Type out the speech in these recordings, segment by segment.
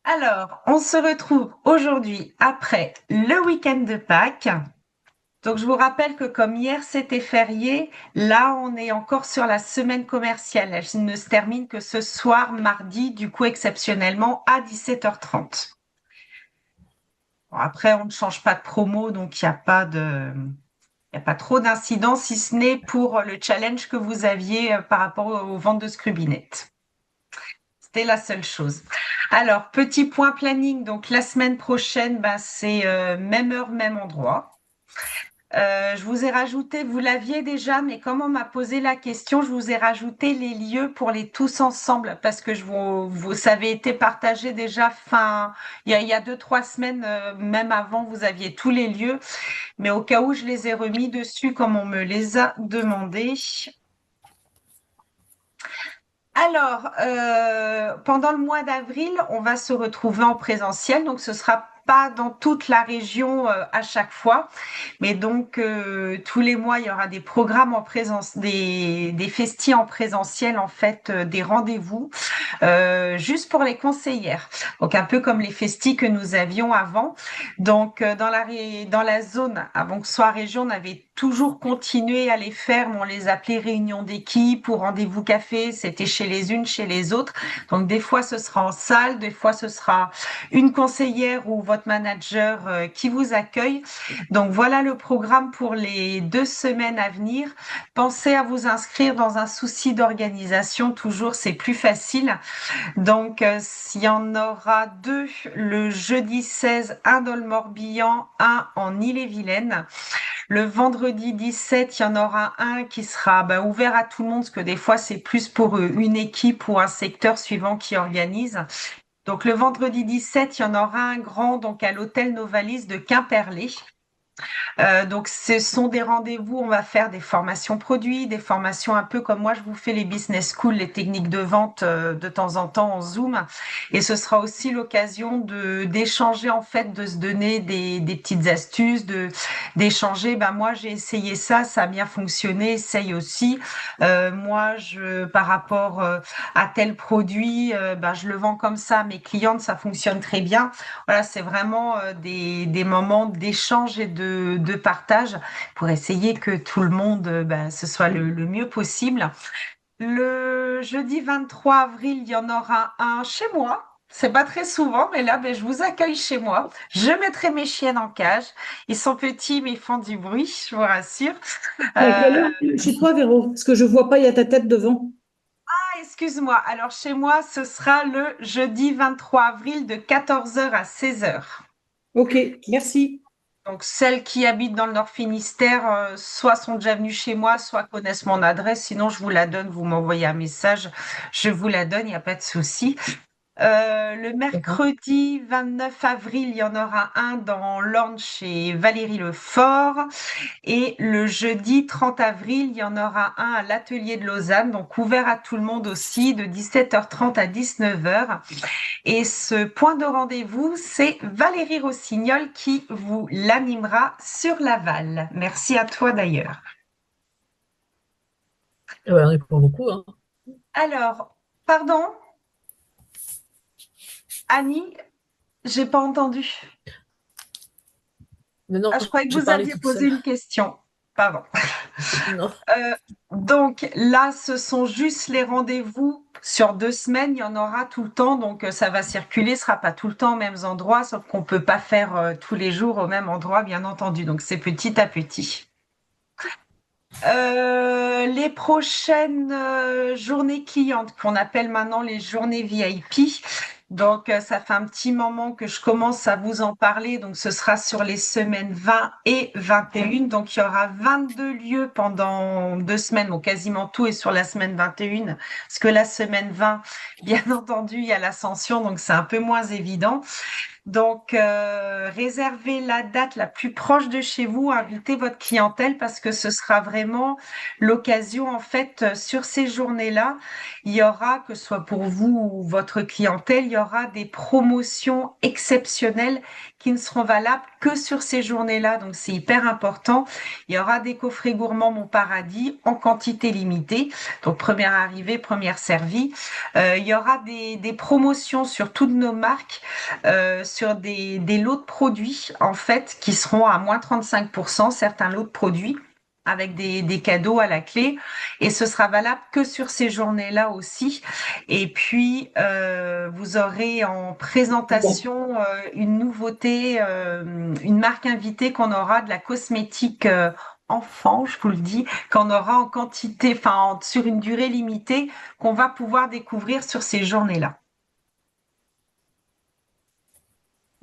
Alors, on se retrouve aujourd'hui après le week-end de Pâques. Donc, je vous rappelle que comme hier c'était férié, là on est encore sur la semaine commerciale. Elle ne se termine que ce soir, mardi, du coup exceptionnellement à 17h30. Bon, après, on ne change pas de promo, donc il y a pas trop d'incidents, si ce n'est pour le challenge que vous aviez par rapport aux ventes de Scrubinettes. C'était la seule chose. Alors, petit point planning. Donc, la semaine prochaine, c'est même heure, même endroit. Je vous ai rajouté, vous l'aviez déjà, mais comme on m'a posé la question, je vous ai rajouté les lieux pour les tous ensemble parce que ça avait été partagé déjà il y a 2, 3 semaines, même avant, vous aviez tous les lieux, mais au cas où je les ai remis dessus comme on me les a demandé. Alors, pendant le mois d'avril, on va se retrouver en présentiel, donc ce sera pas dans toute la région à chaque fois, mais donc tous les mois il y aura des programmes en présence, des festis en présentiel en fait, des rendez-vous juste pour les conseillères. Donc un peu comme les festis que nous avions avant. Donc dans la zone, avant que ce soit région, on avait toujours continué à les faire, mais on les appelait réunions d'équipe ou rendez-vous café. C'était chez les unes, chez les autres. Donc des fois ce sera en salle, des fois ce sera une conseillère ou votre manager qui vous accueille. Donc voilà le programme pour les 2 semaines à venir. Pensez à vous inscrire dans un souci d'organisation. Toujours, c'est plus facile. Donc, il y en aura deux le jeudi 16, un dans le Morbihan, un en Ille-et-Vilaine. Le vendredi 17, il y en aura un qui sera ouvert à tout le monde, parce que des fois, c'est plus pour une équipe ou un secteur suivant qui organise. Donc, le vendredi 17, il y en aura un grand donc à l'hôtel Novalis de Quimperlé. Donc, ce sont des rendez-vous, on va faire des formations produits, des formations un peu comme moi, je vous fais les business schools, les techniques de vente de temps en temps en Zoom. Et ce sera aussi l'occasion d'échanger, en fait, de se donner des petites astuces, d'échanger. Moi, j'ai essayé ça, ça a bien fonctionné, essaye aussi. Moi, par rapport à tel produit, je le vends comme ça. Mes clientes, ça fonctionne très bien. Voilà, c'est vraiment des moments d'échange et de partage pour essayer que tout le monde, ce soit le mieux possible. Le jeudi 23 avril, il y en aura un chez moi. C'est pas très souvent, mais là, je vous accueille chez moi. Je mettrai mes chiennes en cage. Ils sont petits, mais ils font du bruit, je vous rassure. Et à quelle Euh, heure chez toi, Véro? Parce que je vois pas, il y a ta tête devant. excuse-moi. Alors, chez moi, ce sera le jeudi 23 avril de 14h à 16h. Ok, merci. Donc, celles qui habitent dans le Nord Finistère, soit sont déjà venues chez moi, soit connaissent mon adresse. Sinon, je vous la donne, vous m'envoyez un message, je vous la donne, il n'y a pas de souci. Le mercredi 29 avril, il y en aura un dans l'Orne chez Valérie Lefort. Et le jeudi 30 avril, il y en aura un à l'atelier de Lausanne, donc ouvert à tout le monde aussi, de 17h30 à 19h. Et ce point de rendez-vous, c'est Valérie Rossignol qui vous l'animera sur Laval. Merci à toi d'ailleurs. Ouais, on est pas beaucoup, hein. Alors, pardon, Annie, j'ai pas entendu. Mais non, Ah, je croyais que j'ai vous parlé aviez toute posé seule. une question. Pardon. Non. Donc là, ce sont juste les rendez-vous sur 2 semaines. Il y en aura tout le temps, donc ça va circuler. Ce sera pas tout le temps aux mêmes endroits, sauf qu'on peut pas faire tous les jours au même endroit, bien entendu. Donc c'est petit à petit. Les prochaines journées clientes, qu'on appelle maintenant les journées VIP. Donc, ça fait un petit moment que je commence à vous en parler. Donc, ce sera sur les semaines 20 et 21. Donc, il y aura 22 lieux pendant 2 semaines. Bon, quasiment tout est sur la semaine 21. Parce que la semaine 20, bien entendu, il y a l'ascension. Donc, c'est un peu moins évident. Donc, réservez la date la plus proche de chez vous, invitez votre clientèle parce que ce sera vraiment l'occasion, en fait, sur ces journées-là, il y aura, que ce soit pour vous ou votre clientèle, il y aura des promotions exceptionnelles qui ne seront valables que sur ces journées-là. Donc, c'est hyper important. Il y aura des coffrets gourmands Mon Paradis en quantité limitée. Donc, première arrivée, première servie. Il y aura des promotions sur toutes nos marques sur des lots de produits, en fait, qui seront à moins 35%, certains lots de produits avec des cadeaux à la clé. Et ce sera valable que sur ces journées-là aussi. Et puis, vous aurez en présentation une nouveauté, une marque invitée qu'on aura de la cosmétique enfant, je vous le dis, qu'on aura en quantité, enfin, sur une durée limitée, qu'on va pouvoir découvrir sur ces journées-là.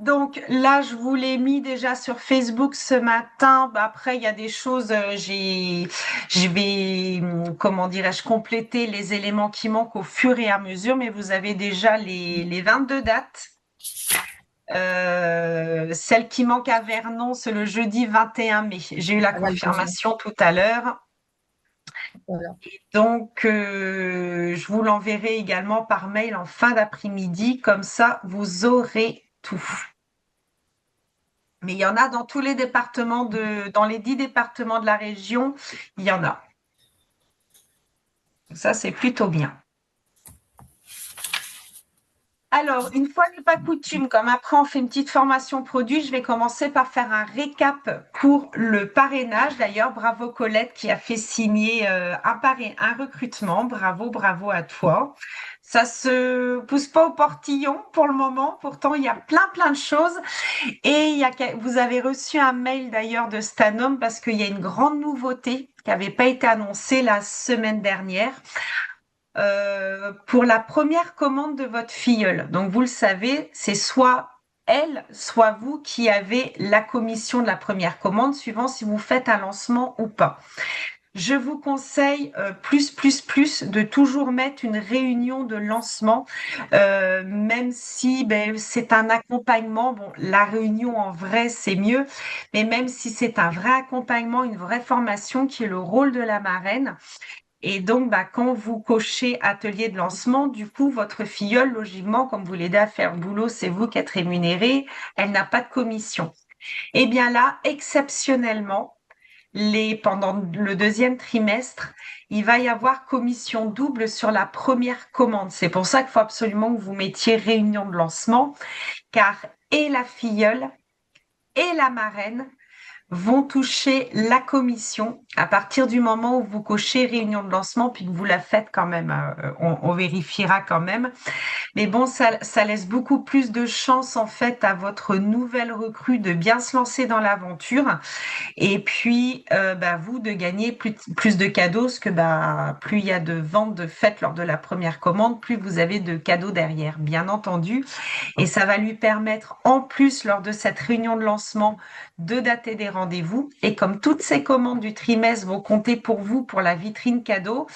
Donc là, je vous l'ai mis déjà sur Facebook ce matin. Bah, après, il y a des choses, je vais, comment dirais-je, compléter les éléments qui manquent au fur et à mesure, mais vous avez déjà les 22 dates. Celle qui manque à Vernon, c'est le jeudi 21 mai. J'ai eu la confirmation tout à l'heure. Voilà. Donc, je vous l'enverrai également par mail en fin d'après-midi. Comme ça, vous aurez tout. Mais il y en a dans tous les départements dans les 10 départements de la région, il y en a. Ça, c'est plutôt bien. Alors, une fois n'est pas coutume, comme après on fait une petite formation produit, je vais commencer par faire un récap pour le parrainage. D'ailleurs, bravo Colette qui a fait signer un recrutement. Bravo, bravo à toi. Ça se pousse pas au portillon pour le moment. Pourtant, il y a plein de choses. Et vous avez reçu un mail d'ailleurs de Stanome parce qu'il y a une grande nouveauté qui n'avait pas été annoncée la semaine dernière. Pour la première commande de votre filleule. Donc, vous le savez, c'est soit elle, soit vous qui avez la commission de la première commande, suivant si vous faites un lancement ou pas. Je vous conseille plus de toujours mettre une réunion de lancement, même si c'est un accompagnement. Bon, la réunion en vrai, c'est mieux, mais même si c'est un vrai accompagnement, une vraie formation qui est le rôle de la marraine. Et donc, quand vous cochez atelier de lancement, du coup, votre filleule, logiquement, comme vous l'aidez à faire le boulot, c'est vous qui êtes rémunéré, elle n'a pas de commission. Eh bien là, exceptionnellement, pendant le deuxième trimestre, il va y avoir commission double sur la première commande. C'est pour ça qu'il faut absolument que vous mettiez réunion de lancement, car et la filleule et la marraine vont toucher la commission à partir du moment où vous cochez réunion de lancement, puis que vous la faites quand même. On vérifiera quand même. Mais bon, ça laisse beaucoup plus de chance en fait à votre nouvelle recrue de bien se lancer dans l'aventure. Et puis, vous de gagner plus de cadeaux, parce que plus il y a de ventes de faites lors de la première commande, plus vous avez de cadeaux derrière, bien entendu. Et ça va lui permettre, en plus, lors de cette réunion de lancement, de dater des rendez-vous. Et comme toutes ces commandes du trimestre vont compter pour vous pour la vitrine cadeau,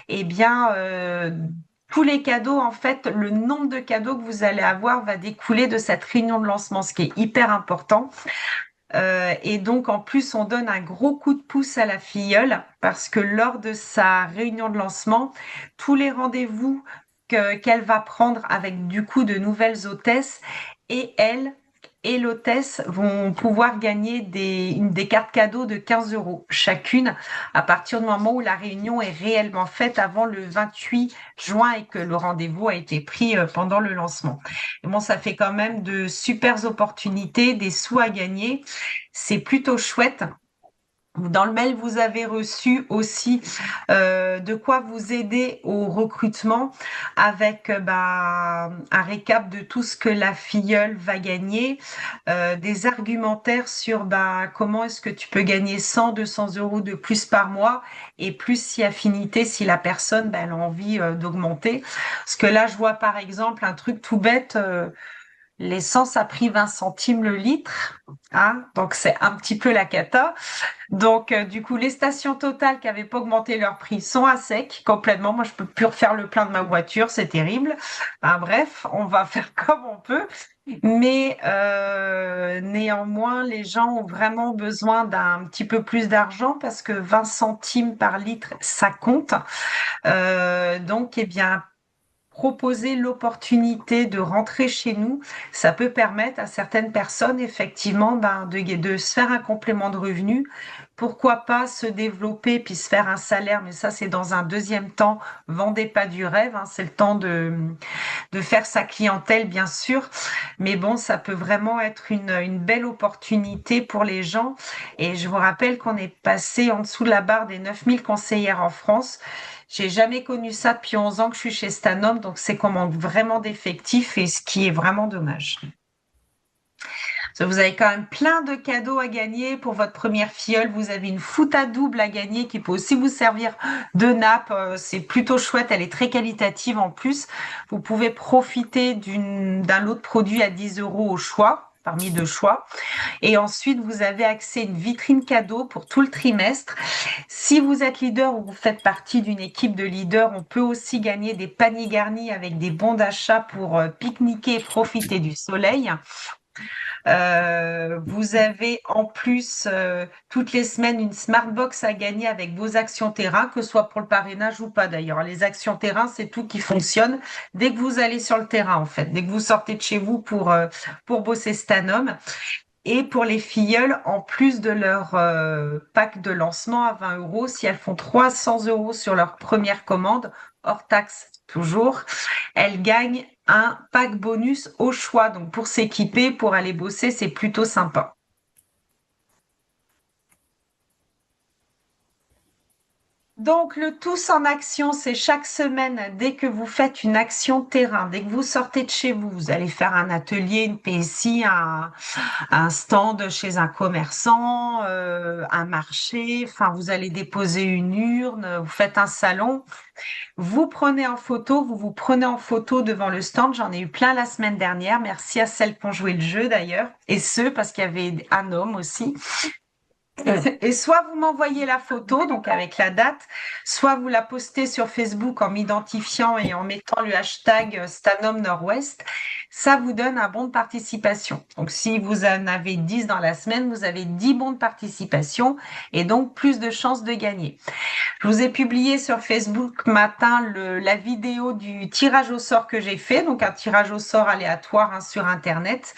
eh bien, tous les cadeaux, en fait, le nombre de cadeaux que vous allez avoir va découler de cette réunion de lancement, ce qui est hyper important. Et donc, en plus, on donne un gros coup de pouce à la filleule parce que lors de sa réunion de lancement, tous les rendez-vous qu'elle va prendre avec du coup de nouvelles hôtesses et elle et l'hôtesse vont pouvoir gagner des cartes cadeaux de 15 € chacune à partir du moment où la réunion est réellement faite avant le 28 juin et que le rendez-vous a été pris pendant le lancement. Et bon, ça fait quand même de super opportunités, des sous à gagner. C'est plutôt chouette. Dans le mail, vous avez reçu aussi de quoi vous aider au recrutement avec un récap de tout ce que la filleule va gagner, des argumentaires sur comment est-ce que tu peux gagner 100, 200 € de plus par mois et plus si affinité, si la personne elle a envie d'augmenter. Parce que là, je vois par exemple un truc tout bête. L'essence a pris 20 centimes le litre, hein, donc c'est un petit peu la cata. Donc, du coup, les stations Total qui n'avaient pas augmenté leur prix sont à sec complètement. Moi, je peux plus refaire le plein de ma voiture, c'est terrible. Enfin, bref, on va faire comme on peut. Mais néanmoins, les gens ont vraiment besoin d'un petit peu plus d'argent parce que 20 centimes par litre, ça compte. Donc, eh bien, proposer l'opportunité de rentrer chez nous, ça peut permettre à certaines personnes effectivement de se faire un complément de revenu. Pourquoi pas se développer puis se faire un salaire, mais ça c'est dans un deuxième temps. Vendez pas du rêve, hein, c'est le temps de faire sa clientèle bien sûr, mais bon, ça peut vraiment être une belle opportunité pour les gens. Et je vous rappelle qu'on est passé en dessous de la barre des 9000 conseillères en France. J'ai jamais connu ça depuis 11 ans que je suis chez Stanhope, donc c'est qu'on manque vraiment d'effectifs et ce qui est vraiment dommage. Vous avez quand même plein de cadeaux à gagner pour votre première filleule. Vous avez une foot à double à gagner qui peut aussi vous servir de nappe. C'est plutôt chouette. Elle est très qualitative en plus. Vous pouvez profiter d'un lot de produits à 10 euros au choix, parmi deux choix. Et ensuite, vous avez accès à une vitrine cadeau pour tout le trimestre. Si vous êtes leader ou vous faites partie d'une équipe de leaders, on peut aussi gagner des paniers garnis avec des bons d'achat pour pique-niquer et profiter du soleil. Vous avez en plus toutes les semaines une Smartbox à gagner avec vos actions terrain, que ce soit pour le parrainage ou pas d'ailleurs. Les actions terrain, c'est tout qui fonctionne dès que vous allez sur le terrain en fait, dès que vous sortez de chez vous pour bosser Stanhope. Et pour les filleules, en plus de leur pack de lancement à 20 euros, si elles font 300 euros sur leur première commande, hors taxe toujours, elles gagnent un pack bonus au choix. Donc pour s'équiper, pour aller bosser, c'est plutôt sympa. Donc, le tous en action, c'est chaque semaine, dès que vous faites une action terrain, dès que vous sortez de chez vous, vous allez faire un atelier, une PSI, un stand chez un commerçant, un marché, enfin, vous allez déposer une urne, vous faites un salon, vous prenez en photo, vous vous prenez en photo devant le stand. J'en ai eu plein la semaine dernière. Merci à celles qui ont joué le jeu d'ailleurs, et ceux, parce qu'il y avait un homme aussi. Et soit vous m'envoyez la photo, donc avec la date, soit vous la postez sur Facebook en m'identifiant et en mettant le hashtag Stanhope Nord-Ouest. Ça vous donne un bon de participation. Donc si vous en avez 10 dans la semaine, vous avez 10 bons de participation et donc plus de chances de gagner. Je vous ai publié sur Facebook matin la vidéo du tirage au sort que j'ai fait, donc un tirage au sort aléatoire hein, sur Internet.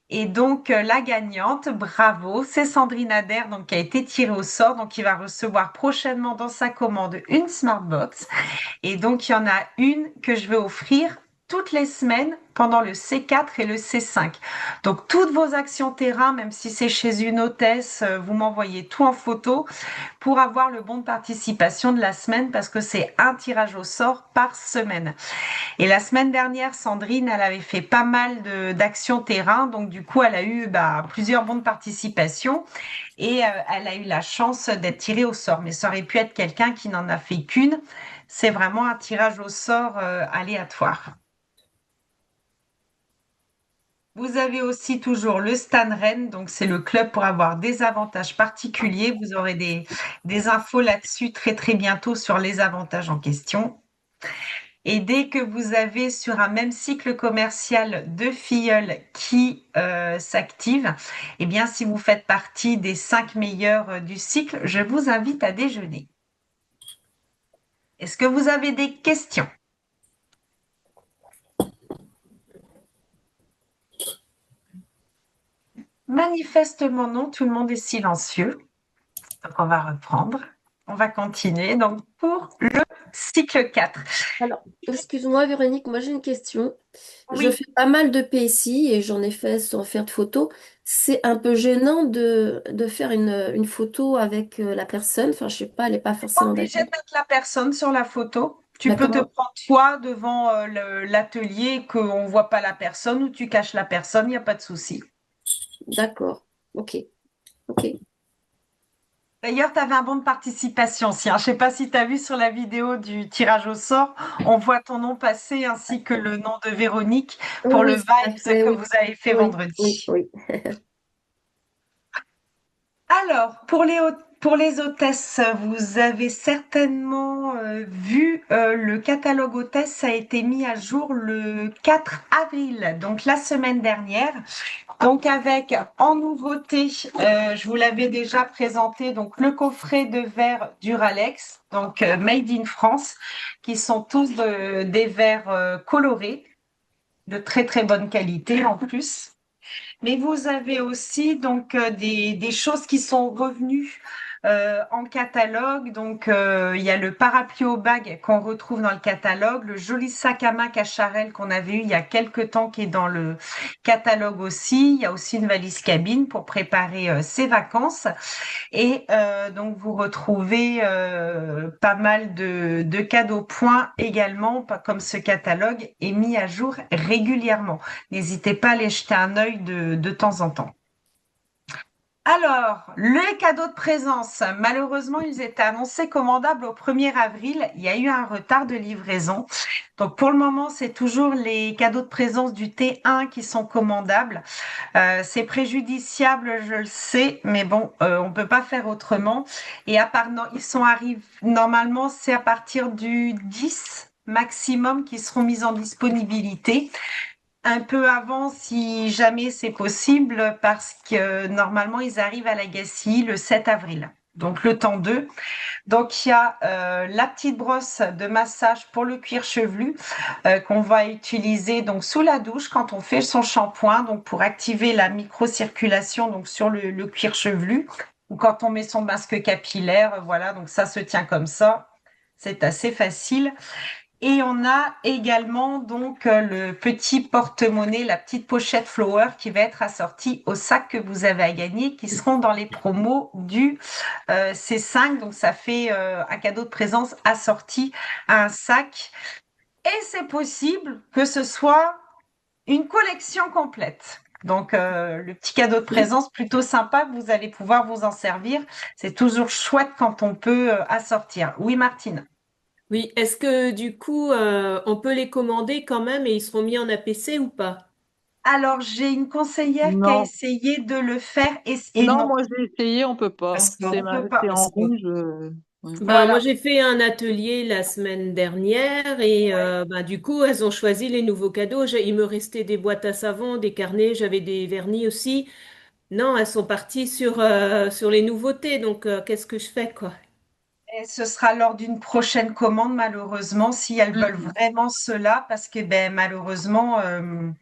Et donc, la gagnante, bravo, c'est Sandrine Adair, donc, qui a été tirée au sort, donc, qui va recevoir prochainement dans sa commande une Smartbox. Et donc, il y en a une que je vais offrir toutes les semaines pendant le C4 et le C5. Donc, toutes vos actions terrain, même si c'est chez une hôtesse, vous m'envoyez tout en photo pour avoir le bon de participation de la semaine parce que c'est un tirage au sort par semaine. Et la semaine dernière, Sandrine, elle avait fait pas mal d'actions terrain, donc du coup, elle a eu plusieurs bons de participation et elle a eu la chance d'être tirée au sort. Mais ça aurait pu être quelqu'un qui n'en a fait qu'une. C'est vraiment un tirage au sort aléatoire. Vous avez aussi toujours le Stan Rennes, donc c'est le club pour avoir des avantages particuliers. Vous aurez des infos là-dessus très très bientôt sur les avantages en question. Et dès que vous avez sur un même cycle commercial deux filleuls qui s'activent, eh bien, si vous faites partie des 5 meilleurs du cycle, je vous invite à déjeuner. Est-ce que vous avez des questions? Manifestement non, tout le monde est silencieux. Donc, on va reprendre. On va continuer. Donc, pour le cycle 4. Alors, excuse-moi Véronique, moi j'ai une question. Je Oui. fais pas mal de PSI et j'en ai fait sans faire de photo. C'est un peu gênant de faire une photo avec la personne. Enfin, je sais pas, elle n'est pas Pas forcément obligé de d'accord. mettre la personne sur la photo. Tu peux te D'accord? prendre toi devant l'atelier qu'on ne voit pas la personne ou tu caches la personne, il n'y a pas de souci. D'accord. Ok. Ok. D'ailleurs, tu avais un bon de participation aussi, hein. Je ne sais pas si tu as vu sur la vidéo du tirage au sort, on voit ton nom passer ainsi que le nom de Véronique pour le Oui, tout à Vibes fait, que oui. vous avez fait Oui, oui, vendredi. oui. Alors, pour les hôtesses, vous avez certainement vu le catalogue hôtesse a été mis à jour le 4 avril, donc la semaine dernière. Donc avec en nouveauté, je vous l'avais déjà présenté, donc le coffret de verre Duralex, donc Made in France, qui sont tous des verres colorés, de très très bonne qualité en plus. Mais vous avez aussi donc des choses qui sont revenues en catalogue. Donc il y a le parapluie au bag qu'on retrouve dans le catalogue, le joli sac à main Cacharel qu'on avait eu il y a quelque temps qui est dans le catalogue aussi. Il y a aussi une valise cabine pour préparer ses vacances. Et donc, vous retrouvez pas mal de cadeaux points également, pas comme ce catalogue est mis à jour régulièrement. N'hésitez pas à aller jeter un œil de temps en temps. Alors, les cadeaux de présence, malheureusement, ils étaient annoncés commandables au 1er avril. Il y a eu un retard de livraison. Donc, pour le moment, c'est toujours les cadeaux de présence du T1 qui sont commandables. C'est préjudiciable, je le sais, mais bon, on peut pas faire autrement. Et à part, non, ils sont arrivés, normalement, c'est à partir du 10 maximum qui seront mis en disponibilité. Un peu avant, si jamais c'est possible, parce que normalement, ils arrivent à Legacy le 7 avril. Donc, le temps d'eux. Donc, il y a la petite brosse de massage pour le cuir chevelu qu'on va utiliser donc sous la douche quand on fait son shampoing, donc pour activer la microcirculation donc sur le cuir chevelu ou quand on met son masque capillaire. Voilà, donc ça se tient comme ça. C'est assez facile. Et on a également donc le petit porte-monnaie, la petite pochette Flower qui va être assortie au sac que vous avez à gagner, qui seront dans les promos du C5. Donc ça fait un cadeau de présence assorti à un sac. Et c'est possible que ce soit une collection complète. Donc le petit cadeau de présence plutôt sympa que vous allez pouvoir vous en servir. C'est toujours chouette quand on peut assortir. Oui, Martine. Oui, est-ce que du coup, on peut les commander quand même et ils seront mis en APC ou pas? Alors, j'ai une conseillère qui a Non, essayé de le faire et non, non, moi j'ai essayé, on peut pas. Passe pas. on peut pas. C'est en rouge. Ouais. Ben, moi, Voilà. j'ai fait un atelier la semaine dernière et Ouais. ben, du coup, elles ont choisi les nouveaux cadeaux. Il me restait des boîtes à savon, des carnets, j'avais des vernis aussi. Non, elles sont parties sur les nouveautés. Donc, qu'est-ce que je fais, quoi? Et ce sera lors d'une prochaine commande, malheureusement, si elles veulent Mm. vraiment cela, parce que ben, malheureusement,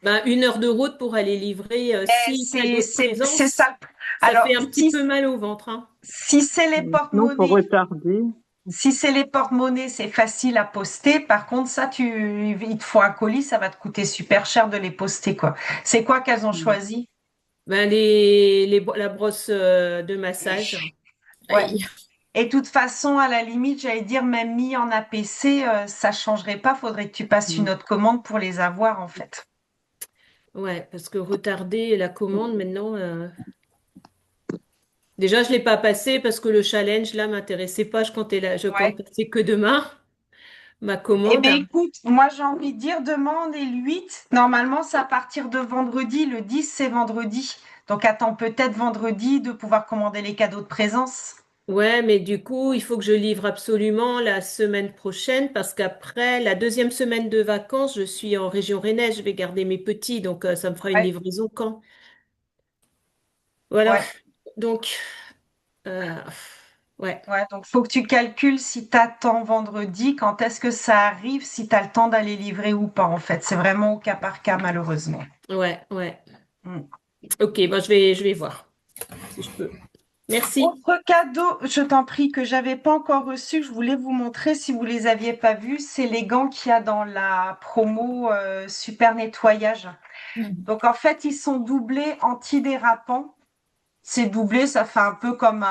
Ben, 1 heure de route pour aller livrer 6 cadeaux de c'est ça. présence, ça Alors, fait un petit peu mal au ventre, hein. si c'est les Sinon, faut porte-monnaies, retarder. si c'est les porte-monnaies, c'est facile à poster. Par contre, ça, il te faut un colis, ça va te coûter super cher de les poster, quoi. C'est quoi qu'elles ont choisi? Ben, la brosse de massage. Ouais. Aïe. Et de toute façon, à la limite, j'allais dire, même mis en APC, ça changerait pas. Faudrait que tu passes une Mm. autre commande pour les avoir, en fait. Ouais, parce que retarder la commande maintenant. Déjà, je l'ai pas passé parce que le challenge là m'intéressait pas. Je compte Ouais. passer que demain ma Eh commande. bien, écoute, moi, j'ai envie de dire, demande et le 8. Normalement, c'est à partir de vendredi. Le 10, c'est vendredi. Donc, attends peut-être vendredi de pouvoir commander les cadeaux de présence. Ouais, mais du coup, il faut que je livre absolument la semaine prochaine parce qu'après la deuxième semaine de vacances, je suis en région rennaise. Je vais garder mes petits, donc ça me fera une Ouais, livraison quand? Voilà. ouais, Donc, euh, ouais, ouais. Donc, faut que tu calcules si tu attends vendredi, quand est-ce que ça arrive, si tu as le temps d'aller livrer ou pas, en fait. C'est vraiment au cas par cas, malheureusement. ouais, ouais. Mm. Ok, bon, je vais voir si je peux. Merci. Autre cadeau, je t'en prie, que j'avais pas encore reçu, que je voulais vous montrer si vous les aviez pas vus, c'est les gants qu'il y a dans la promo Super Nettoyage. Donc en fait, ils sont doublés antidérapants. C'est doublé, ça fait un peu comme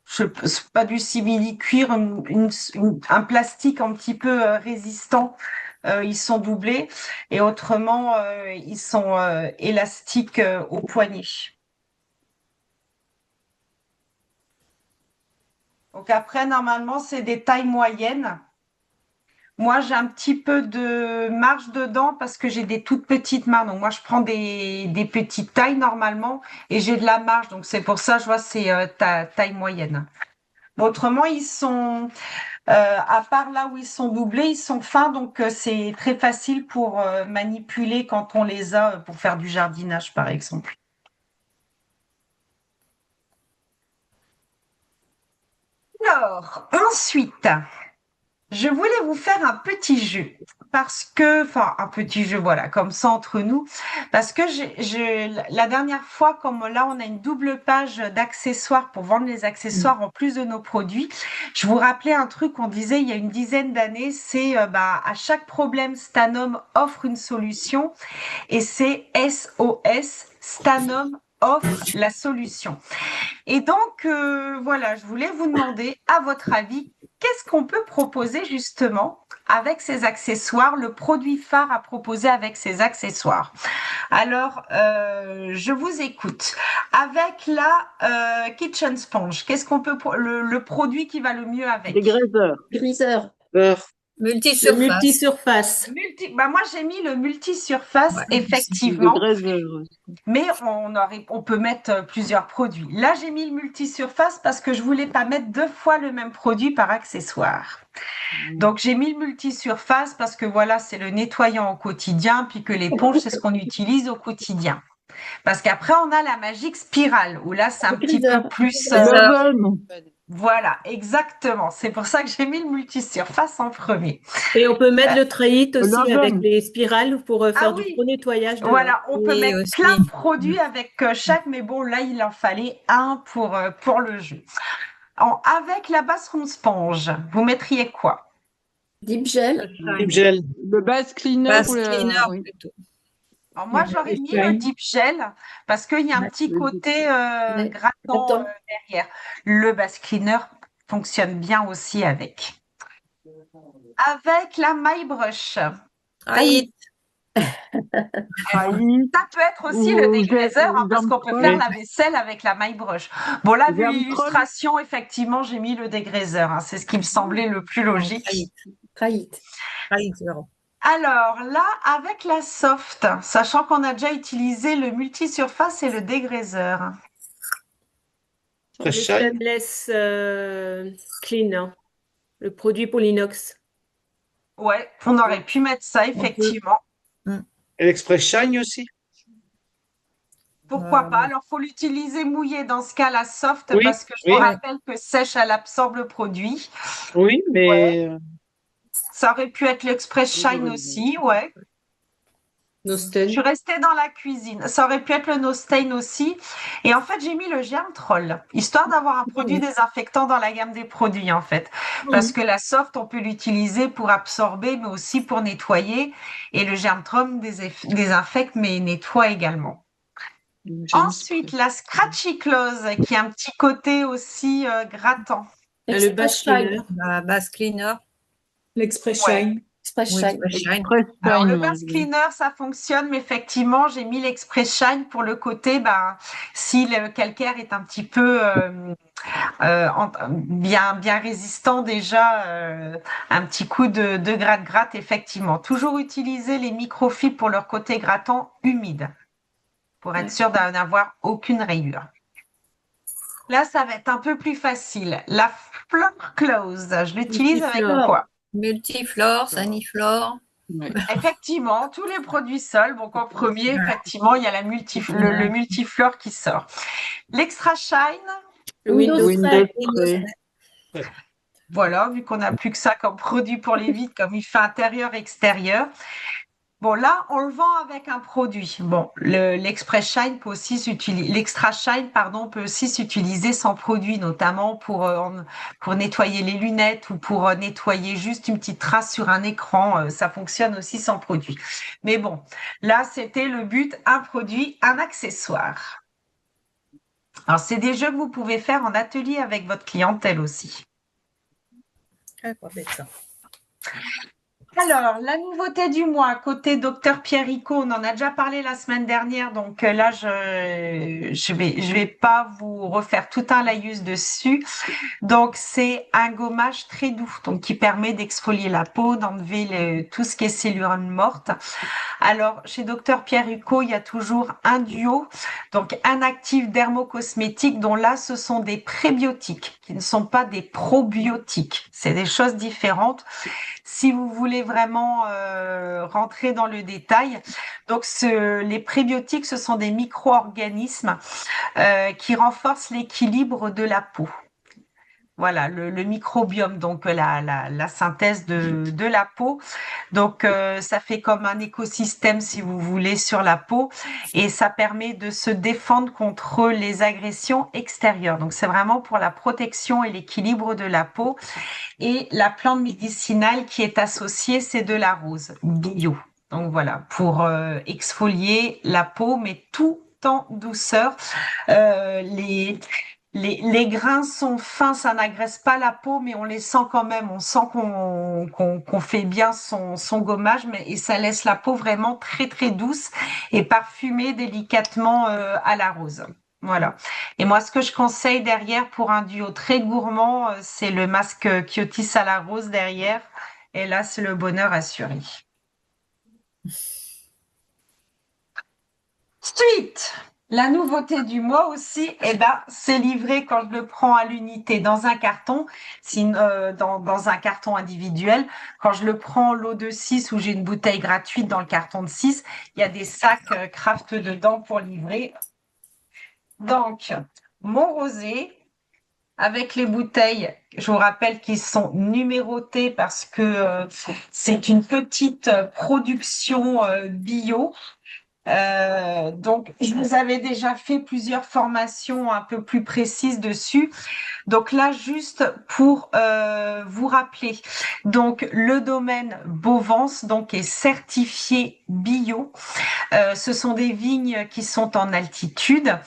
c'est pas du simili-cuir, un plastique un petit peu résistant. Ils sont doublés et autrement, ils sont élastiques au poignet. Donc après, normalement, c'est des tailles moyennes. Moi, j'ai un petit peu de marge dedans parce que j'ai des toutes petites mains. Donc moi, je prends des petites tailles normalement et j'ai de la marge. Donc c'est pour ça, je vois, c'est taille moyenne. Bon, autrement, ils sont, à part là où ils sont doublés, ils sont fins. Donc c'est très facile pour manipuler quand on les a pour faire du jardinage, par exemple. Alors, ensuite, je voulais vous faire un petit jeu enfin un petit jeu, voilà, comme ça entre nous, parce que la dernière fois, comme là, on a une double page d'accessoires pour vendre les accessoires en plus de nos produits. Je vous rappelais un truc qu'on disait il y a une dizaine d'années, c'est à chaque problème, Stanum offre une solution et c'est SOS, Stanum offre la solution. Et donc, voilà, je voulais vous demander, à votre avis, qu'est-ce qu'on peut proposer justement avec ces accessoires, le produit phare à proposer avec ces accessoires? Alors, je vous écoute. Avec la Kitchen Sponge, qu'est-ce qu'on peut, le produit qui va le mieux avec? Dégraisseur. Griseur. Beurre. Le Multisurface. multisurface. Moi, j'ai mis le multisurface, Ouais, effectivement. Dégraisseur. Mais on peut mettre plusieurs produits. Là, j'ai mis le multisurface parce que je voulais pas mettre 2 fois le même produit par accessoire. Donc, j'ai mis le multisurface parce que voilà, c'est le nettoyant au quotidien, puis que l'éponge, c'est ce qu'on utilise au quotidien. Parce qu'après, on a la magique spirale, où là, c'est un Le petit peu griseur. plus... L'oven. voilà, exactement. C'est pour ça que j'ai mis le multisurface en premier. Et on peut mettre le trait aussi L'oven. avec les spirales pour faire du oui. gros nettoyage de Voilà, on peut Oui, mettre aussi. plein de produits avec chaque, mais bon, là, il en fallait un pour le jeu. Avec la bathroom sponge, vous mettriez quoi? Deep gel. Deep gel. Le base cleaner. Bass ou le- cleaner oui. plutôt. Alors moi, j'aurais mis le deep gel parce qu'il y a un petit le côté Ouais. grattant Grattant. derrière. Le bass cleaner fonctionne bien aussi avec. Avec la My Brush, Aïe, Failli. ça peut être aussi le dégraisseur parce qu'on peut faire la vaisselle avec la My Brush. Bon, là, vu Germ l'illustration, effectivement, j'ai mis le dégraisseur. C'est ce qui me semblait le plus logique. Raït. aïe, Véro. Alors là, avec la soft, sachant qu'on a déjà utilisé le multisurface et le dégraisseur. le stainless clean, hein, le produit pour l'inox. Ouais, on aurait pu mettre ça, effectivement. Et l'Express Shine aussi? Pourquoi pas? Alors, faut l'utiliser mouillé dans ce cas, la soft, Oui, parce que je vous rappelle que sèche, elle absorbe le produit. Oui, mais Ça aurait pu être l'Express Shine aussi, ouais. No Je stain. suis restée dans la cuisine. Ça aurait pu être le No Stain aussi. Et en fait, j'ai mis le Germ Troll, histoire d'avoir un produit désinfectant dans la gamme des produits, en fait. Parce que la soft, on peut l'utiliser pour absorber, mais aussi pour nettoyer. Et le Germ Troll désinfecte, mais nettoie également. Ensuite, la Scratchy Close, qui a un petit côté aussi grattant. Le bass cleaner. La bass cleaner. L'Express Ouais. Shine. Express Oui, Shine. Express Shine. Express Alors, le Shine, moi, bass je- cleaner, ça fonctionne, mais effectivement, j'ai mis l'Express Shine pour le côté, si le calcaire est un petit peu bien résistant déjà, un petit coup de gratte-gratte, effectivement. Toujours utiliser les microfibres pour leur côté grattant humide, pour être sûr d'en avoir aucune rayure. Là, ça va être un peu plus facile. La Floor Close, je l'utilise avec Multiflore. quoi? Multiflore, Saniflore. Ouais. Effectivement, tous les produits sols. Donc en premier, effectivement, il y a le multiflore qui sort. L'Extra Shine, Windows Windows Spray. Spray. voilà, vu qu'on n'a plus que ça comme produit pour les vitres, comme il fait intérieur-extérieur. Bon, là, on le vend avec un produit. Bon, l'Express Shine peut aussi s'utiliser, l'Extra Shine, pardon, peut aussi s'utiliser sans produit, notamment pour nettoyer les lunettes ou pour nettoyer juste une petite trace sur un écran. Ça fonctionne aussi sans produit. Mais bon, là, c'était le but, un produit, un accessoire. Alors, c'est des jeux que vous pouvez faire en atelier avec votre clientèle aussi. Ah, pas bête, ça. Alors, la nouveauté du mois, côté docteur Pierre Ricot, on en a déjà parlé la semaine dernière, donc là, je vais pas vous refaire tout un laïus dessus. Donc, c'est un gommage très doux, donc qui permet d'exfolier la peau, d'enlever tout ce qui est cellules mortes. Alors, chez docteur Pierre Ricot, il y a toujours un duo, donc un actif dermocosmétique, dont là, ce sont des prébiotiques, qui ne sont pas des probiotiques. C'est des choses différentes. Si vous voulez vraiment rentrer dans le détail, donc les prébiotiques, ce sont des micro-organismes qui renforcent l'équilibre de la peau. Voilà, le microbiome, donc la synthèse de la peau. Donc, ça fait comme un écosystème, si vous voulez, sur la peau, et ça permet de se défendre contre les agressions extérieures. Donc, c'est vraiment pour la protection et l'équilibre de la peau. Et la plante médicinale qui est associée, c'est de la rose bio. Donc voilà, pour exfolier la peau, mais tout en douceur. Les grains sont fins, ça n'agresse pas la peau, mais on les sent quand même. On sent qu'on fait bien son gommage, et ça laisse la peau vraiment très très douce et parfumée délicatement à la rose. Voilà. Et moi, ce que je conseille derrière pour un duo très gourmand, c'est le masque Kyotis à la rose derrière. Et là, c'est le bonheur assuré. Suite, la nouveauté du mois aussi, c'est livré quand je le prends à l'unité dans un carton, dans un carton individuel. Quand je le prends lot de 6 où j'ai une bouteille gratuite dans le carton de 6, il y a des sacs craft dedans pour livrer. Donc, mon rosé avec les bouteilles, je vous rappelle qu'ils sont numérotées parce que c'est une petite production bio. Donc, je vous avais déjà fait plusieurs formations un peu plus précises dessus. Donc là, juste pour vous rappeler, donc le domaine Beauvance donc est certifié bio. Ce sont des vignes qui sont en altitude,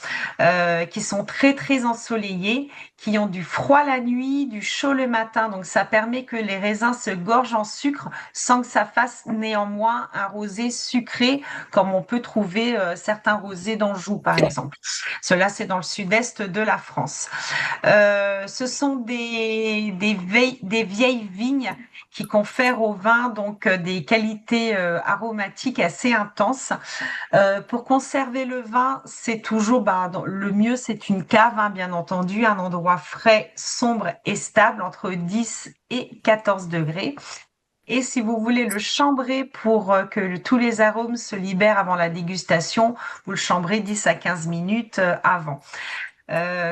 qui sont très très ensoleillées, qui ont du froid la nuit, du chaud le matin. Donc ça permet que les raisins se gorgent en sucre sans que ça fasse néanmoins un rosé sucré comme on peut trouver certains rosés d'Anjou par exemple. Cela c'est dans le sud-est de la France. Ce sont des vieilles vignes qui confèrent au vin donc des qualités aromatiques assez intenses. Pour conserver le vin, c'est toujours le mieux, c'est une cave, hein, bien entendu, un endroit frais, sombre et stable entre 10 et 14 degrés. Et si vous voulez le chambrer pour que tous les arômes se libèrent avant la dégustation, vous le chambrez 10 à 15 minutes avant.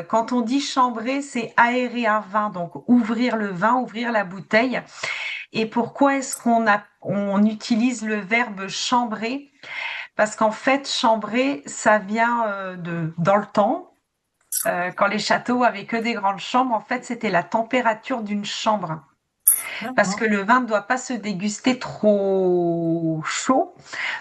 Quand on dit chambrer, c'est aérer un vin, donc ouvrir le vin, ouvrir la bouteille. Et pourquoi est-ce on utilise le verbe chambrer? Parce qu'en fait, chambrer, ça vient dans le temps. Quand les châteaux avaient que des grandes chambres, en fait, c'était la température d'une chambre. Parce que le vin ne doit pas se déguster trop chaud.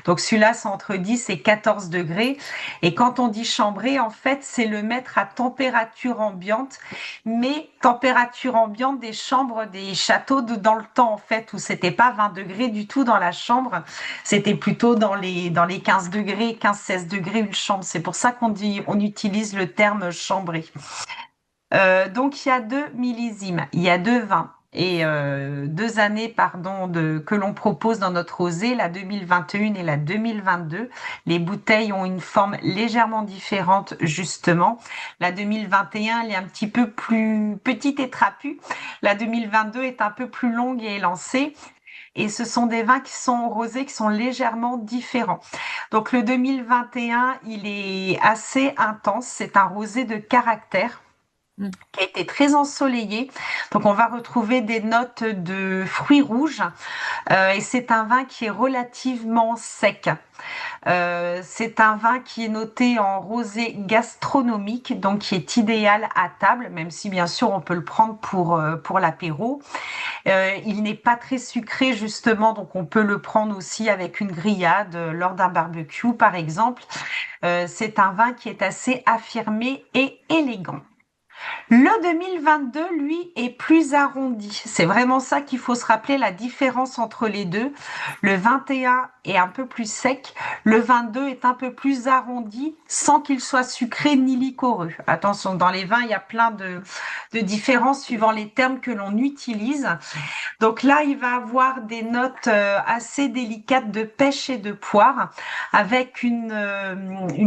Donc celui-là, c'est entre 10 et 14 degrés. Et quand on dit chambrer, en fait, c'est le mettre à température ambiante. Mais température ambiante des chambres, des châteaux dans le temps, en fait, où c'était pas 20 degrés du tout dans la chambre. C'était plutôt dans les 15 degrés, 15-16 degrés une chambre. C'est pour ça on utilise le terme chambrer. Donc il y a 2 millésimes, il y a 2 vins. Et 2 années que l'on propose dans notre rosé, la 2021 et la 2022. Les bouteilles ont une forme légèrement différente justement. La 2021 elle est un petit peu plus petite et trapue. La 2022 est un peu plus longue et élancée. Et ce sont des vins qui sont rosés, qui sont légèrement différents. Donc le 2021, il est assez intense. C'est un rosé de caractère qui a été très ensoleillé. Donc, on va retrouver des notes de fruits rouges. Et c'est un vin qui est relativement sec. C'est un vin qui est noté en rosé gastronomique, donc qui est idéal à table, même si bien sûr on peut le prendre pour l'apéro. Il n'est pas très sucré justement, donc on peut le prendre aussi avec une grillade lors d'un barbecue par exemple. C'est un vin qui est assez affirmé et élégant. Le 2022, lui, est plus arrondi. C'est vraiment ça qu'il faut se rappeler, la différence entre les deux. Le 21 est un peu plus sec, le 22 est un peu plus arrondi, sans qu'il soit sucré ni liquoreux. Attention, dans les vins, il y a plein de différences suivant les termes que l'on utilise. Donc là, il va avoir des notes assez délicates de pêche et de poire, avec une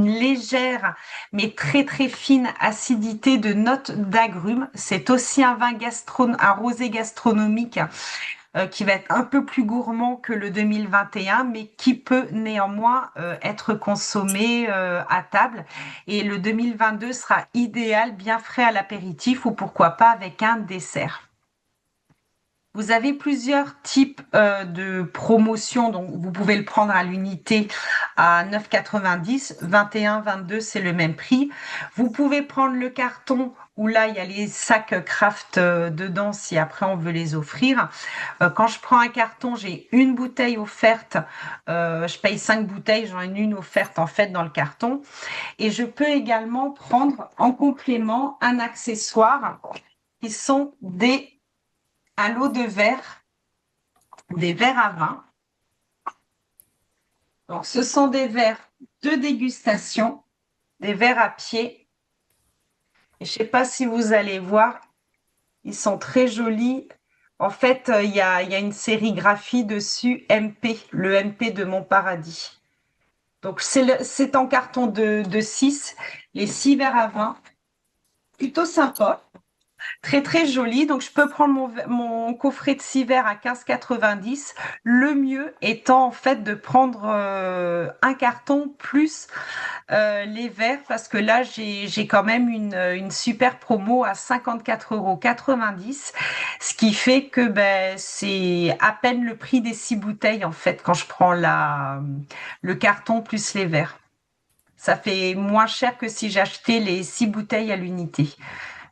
légère mais très très fine acidité de notes d'agrumes. C'est aussi un un rosé gastronomique qui va être un peu plus gourmand que le 2021, mais qui peut néanmoins être consommé à table. Et le 2022 sera idéal, bien frais à l'apéritif ou pourquoi pas avec un dessert. Vous avez plusieurs types de promotions, donc vous pouvez le prendre à l'unité à 9,90, 21, 22, c'est le même prix. Vous pouvez prendre le carton où là il y a les sacs craft dedans si après on veut les offrir. Quand je prends un carton, j'ai une bouteille offerte. Je paye 5 bouteilles, j'en ai une offerte en fait dans le carton. Et je peux également prendre en complément un accessoire qui sont à l'eau de verre, des verres à vin. Donc, ce sont des verres de dégustation, des verres à pied. Et je ne sais pas si vous allez voir, ils sont très jolis. En fait, il y a une sérigraphie dessus, MP, le MP de Mon Paradis. Donc, c'est en carton de 6, les 6 verres à vin. Plutôt sympa. Très très joli, donc je peux prendre mon coffret de 6 verres à 15,90. Le mieux étant en fait de prendre un carton plus les verres parce que là j'ai quand même une super promo à 54,90 €, ce qui fait que c'est à peine le prix des 6 bouteilles en fait quand je prends le carton plus les verres. Ça fait moins cher que si j'achetais les 6 bouteilles à l'unité.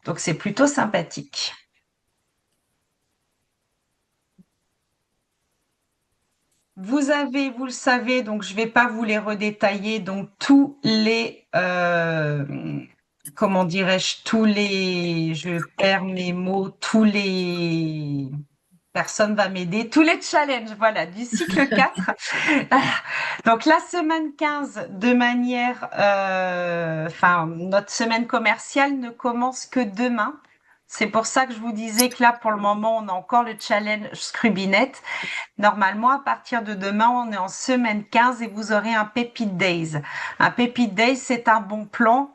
Donc, c'est plutôt sympathique. Vous avez, vous le savez, donc je ne vais pas vous les redétailler, donc tous les, comment dirais-je, je perds mes mots, personne va m'aider, tous les challenges, voilà, du cycle 4. Donc, la semaine 15, de manière, notre semaine commerciale ne commence que demain. C'est pour ça que je vous disais que là, pour le moment, on a encore le challenge Scrubinet. Normalement, à partir de demain, on est en semaine 15 et vous aurez un Pépite Days. Un Pépite Days, c'est un bon plan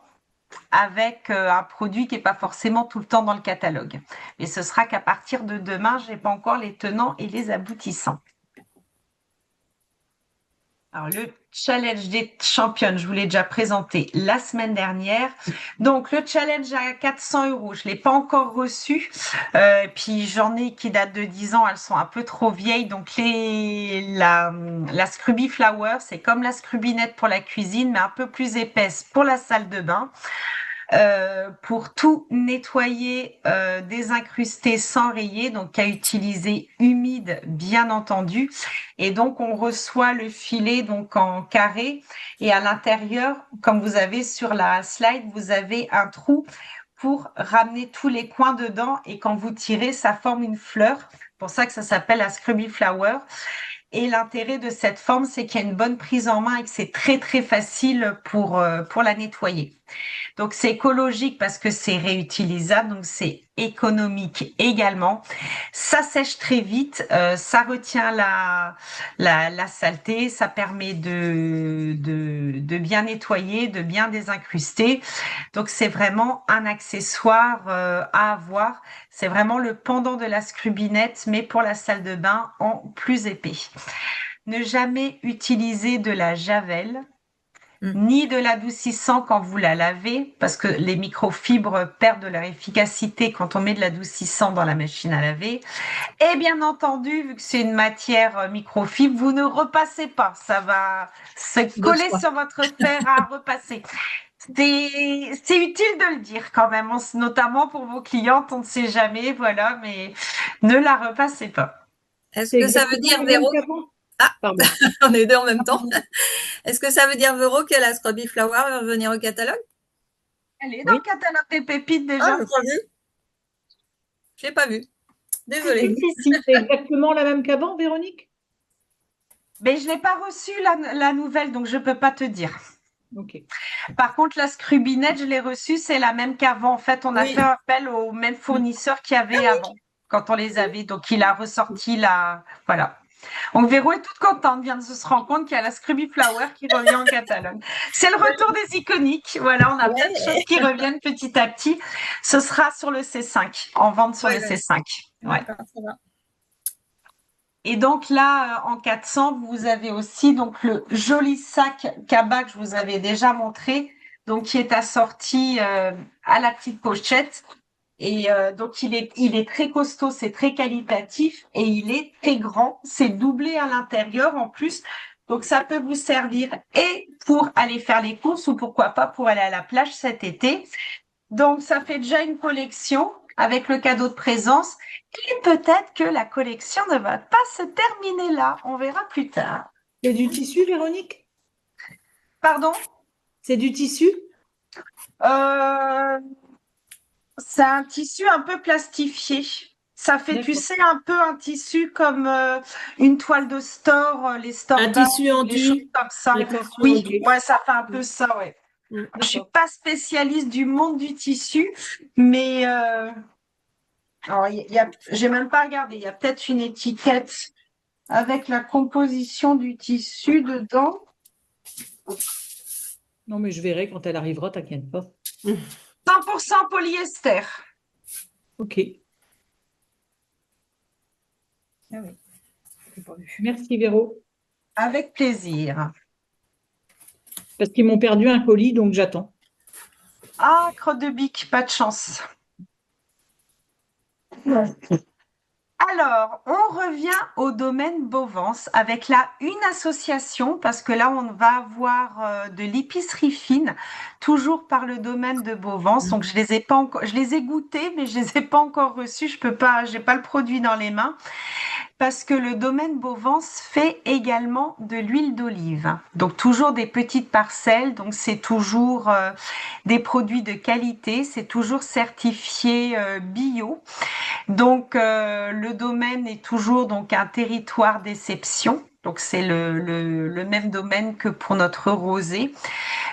avec un produit qui n'est pas forcément tout le temps dans le catalogue. Mais ce sera qu'à partir de demain, je n'ai pas encore les tenants et les aboutissants. Alors, le challenge des championnes, je vous l'ai déjà présenté la semaine dernière. Donc, le challenge à 400 €, je l'ai pas encore reçu. Puis, j'en ai qui datent de 10 ans, elles sont un peu trop vieilles. Donc, la Scruby Flower, c'est comme la Scrubinette pour la cuisine, mais un peu plus épaisse pour la salle de bain. Pour tout nettoyer, désincruster sans rayer, donc à utiliser humide bien entendu. Et donc on reçoit le filet donc en carré et à l'intérieur, comme vous avez sur la slide, vous avez un trou pour ramener tous les coins dedans et quand vous tirez, ça forme une fleur. C'est pour ça que ça s'appelle la Scruby Flower. Et l'intérêt de cette forme, c'est qu'il y a une bonne prise en main et que c'est très très facile pour la nettoyer. Donc c'est écologique parce que c'est réutilisable, donc c'est économique également. Ça sèche très vite, ça retient la saleté, ça permet de bien nettoyer, de bien désincruster. Donc c'est vraiment un accessoire à avoir. C'est vraiment le pendant de la scrubinette, mais pour la salle de bain en plus épais. Ne jamais utiliser de la javel ni de l'adoucissant quand vous la lavez, parce que les microfibres perdent de leur efficacité quand on met de l'adoucissant dans la machine à laver. Et bien entendu, vu que c'est une matière microfibre, vous ne repassez pas. Ça va se coller sur votre fer à repasser. C'est utile de le dire quand même, notamment pour vos clientes, on ne sait jamais, voilà, mais ne la repassez pas. Est-ce que ça veut dire, Véro? Pardon. On est deux en même temps. Est-ce que ça veut dire, Véro, que la Scruby Flower va venir au catalogue? Elle est dans Oui. le catalogue des pépites Ah, déjà. j'ai pas vu. J'ai pas vu. Désolée. Si, c'est exactement la même qu'avant, Véronique? Mais je n'ai pas reçu la nouvelle, donc je ne peux pas te dire. Ok. Par contre, la Scrubinette, je l'ai reçue, c'est la même qu'avant. En fait, on a Oui. fait appel au même fournisseur qu'il y avait avant, quand on les avait. Donc, il a ressorti la... Voilà. Donc, Véro est toute contente, vient de se rendre compte qu'il y a la Scruby Flower qui revient en catalogue. C'est le retour des iconiques. Voilà, on a plein de choses qui reviennent petit à petit. Ce sera sur le C5, en vente sur Ouais, le ouais. C5. Ouais. D'accord, ça va. Et donc là, en 400, vous avez aussi donc le joli sac Kaba que je vous avais déjà montré, donc qui est assorti à la petite pochette. Et donc il est très costaud, c'est très qualitatif et il est très grand. C'est doublé à l'intérieur en plus, donc ça peut vous servir et pour aller faire les courses ou pourquoi pas pour aller à la plage cet été. Donc, ça fait déjà une collection avec le cadeau de présence. Et peut-être que la collection ne va pas se terminer là. On verra plus tard. C'est du tissu, Véronique? Pardon? C'est du tissu? Euh, c'est un tissu un peu plastifié. Ça fait, tu D'accord. sais, un peu un tissu comme une toile de store, les store Un bags, tissu les choses enduit. comme ça. D'accord. Oui, Ok. ouais, ça fait un peu ça, ouais. Mm. Je suis D'accord. pas spécialiste du monde du tissu, mais alors, j'ai même pas regardé. Il y a peut-être une étiquette avec la composition du tissu dedans. Non, mais je verrai quand elle arrivera, t'inquiète pas. 100% polyester. Ok. Ah oui. J'ai pas vu. Merci, Véro. Avec plaisir. Parce qu'ils m'ont perdu un colis, donc j'attends. Ah, crotte de bique, pas de chance. Alors, on revient au domaine Bovance avec une association, parce que là, on va avoir de l'épicerie fine, toujours par le domaine de Bovance. Donc, je les ai pas encore, je les ai goûtés, mais je les ai pas encore reçus. Je peux pas, j'ai pas le produit dans les mains. Parce que le domaine Bovance fait également de l'huile d'olive. Donc toujours des petites parcelles, donc c'est toujours des produits de qualité, c'est toujours certifié bio. Donc le domaine est toujours donc un territoire d'exception. Donc c'est le même domaine que pour notre rosé.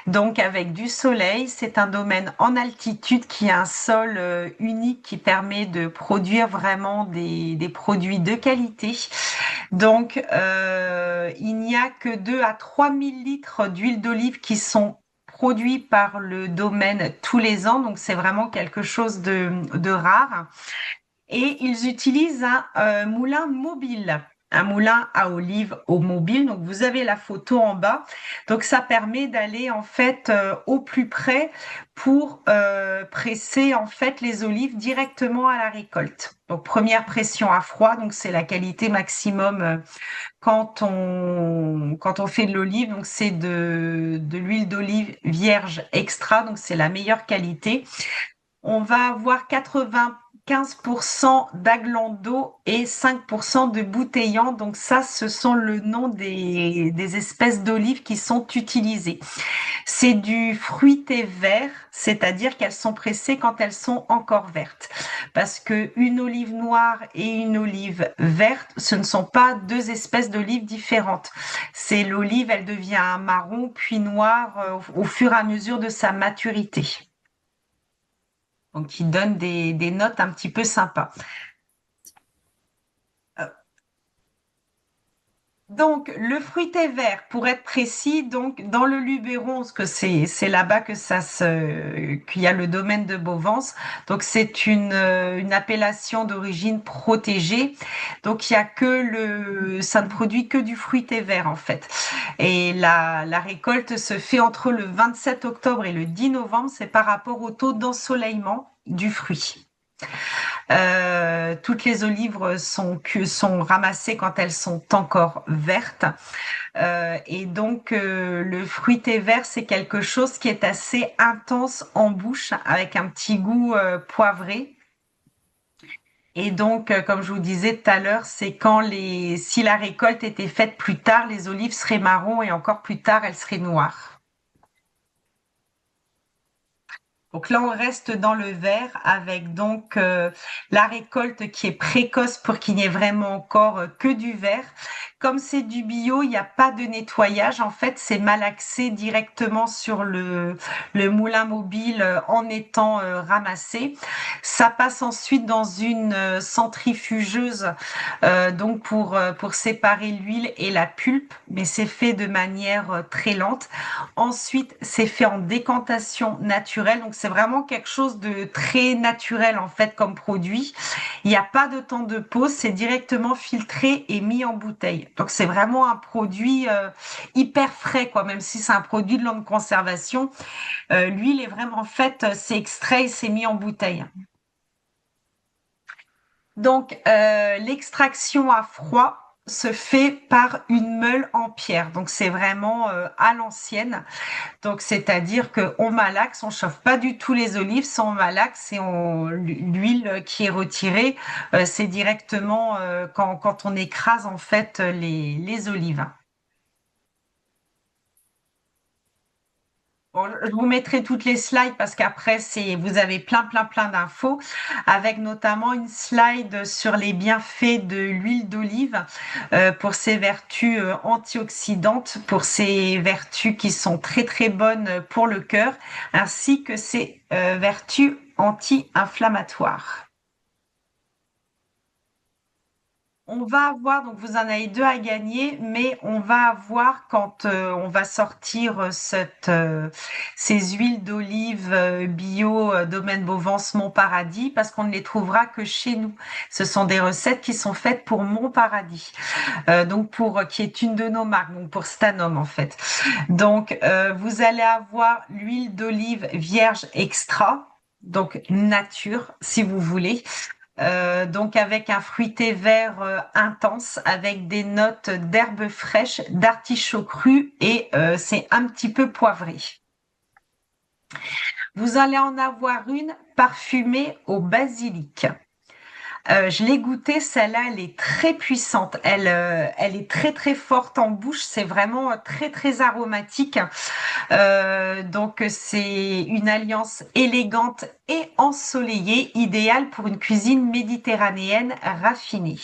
Donc avec du soleil, c'est un domaine en altitude qui a un sol unique qui permet de produire vraiment des produits de qualité. Donc il n'y a que 2 à 3 000 litres d'huile d'olive qui sont produits par le domaine tous les ans. Donc c'est vraiment quelque chose de rare. Et ils utilisent un moulin mobile, un moulin à olive au mobile. Donc vous avez la photo en bas. Donc ça permet d'aller en fait au plus près pour presser en fait les olives directement à la récolte. Donc première pression à froid, donc c'est la qualité maximum quand on fait de l'olive. Donc c'est de l'huile d'olive vierge extra, donc c'est la meilleure qualité. On va avoir 95% d'aglando et 5% de bouteillant. Donc ça, ce sont le nom des espèces d'olives qui sont utilisées. C'est du fruité vert, c'est-à-dire qu'elles sont pressées quand elles sont encore vertes. Parce que une olive noire et une olive verte, ce ne sont pas deux espèces d'olives différentes. C'est l'olive, elle devient marron puis noire au fur et à mesure de sa maturité. Donc, qui donne des notes un petit peu sympas. Donc, le fruité vert, pour être précis, donc dans le Luberon, parce que c'est là-bas que qu'il y a le domaine de Bovance. Donc, c'est une appellation d'origine protégée. Donc, il y a ça ne produit que du fruité vert en fait. Et la récolte se fait entre le 27 octobre et le 10 novembre. C'est par rapport au taux d'ensoleillement du fruit. Toutes les olives sont ramassées quand elles sont encore vertes. Et donc, le fruité vert, c'est quelque chose qui est assez intense en bouche, avec un petit goût poivré. Et donc, comme je vous disais tout à l'heure, c'est si la récolte était faite plus tard, les olives seraient marron et encore plus tard, elles seraient noires. Donc là, on reste dans le vert avec donc la récolte qui est précoce pour qu'il n'y ait vraiment encore que du vert. Comme c'est du bio, il n'y a pas de nettoyage. En fait, c'est malaxé directement sur le moulin mobile en étant ramassé. Ça passe ensuite dans une centrifugeuse donc pour séparer l'huile et la pulpe, mais c'est fait de manière très lente. Ensuite, c'est fait en décantation naturelle, donc c'est vraiment quelque chose de très naturel en fait comme produit. Il n'y a pas de temps de pause, c'est directement filtré et mis en bouteille. Donc c'est vraiment un produit hyper frais quoi, même si c'est un produit de longue conservation. L'huile est vraiment faite, c'est extrait et c'est mis en bouteille. Donc, l'extraction à froid se fait par une meule en pierre. Donc, c'est vraiment à l'ancienne. Donc, c'est-à-dire qu'on malaxe, on chauffe pas du tout les olives, c'est on malaxe et l'huile qui est retirée, c'est directement quand on écrase en fait les olives. Bon, je vous mettrai toutes les slides parce qu'après, vous avez plein d'infos avec notamment une slide sur les bienfaits de l'huile d'olive pour ses vertus antioxydantes, pour ses vertus qui sont très bonnes pour le cœur, ainsi que ses vertus anti-inflammatoires. On va avoir, donc vous en avez deux à gagner, mais on va avoir quand on va sortir ces huiles d'olive bio Domaine Bovance Mon Paradis, parce qu'on ne les trouvera que chez nous. Ce sont des recettes qui sont faites pour Mon Paradis, donc qui est une de nos marques, donc pour Stanum en fait. Donc vous allez avoir l'huile d'olive vierge extra, donc nature si vous voulez. Donc avec un fruité vert intense, avec des notes d'herbes fraîches, d'artichaut cru et c'est un petit peu poivré. Vous allez en avoir une parfumée au basilic. Je l'ai goûtée, celle-là, elle est très puissante. Elle est très forte en bouche. C'est vraiment très aromatique. Donc c'est une alliance élégante et ensoleillée, idéale pour une cuisine méditerranéenne raffinée.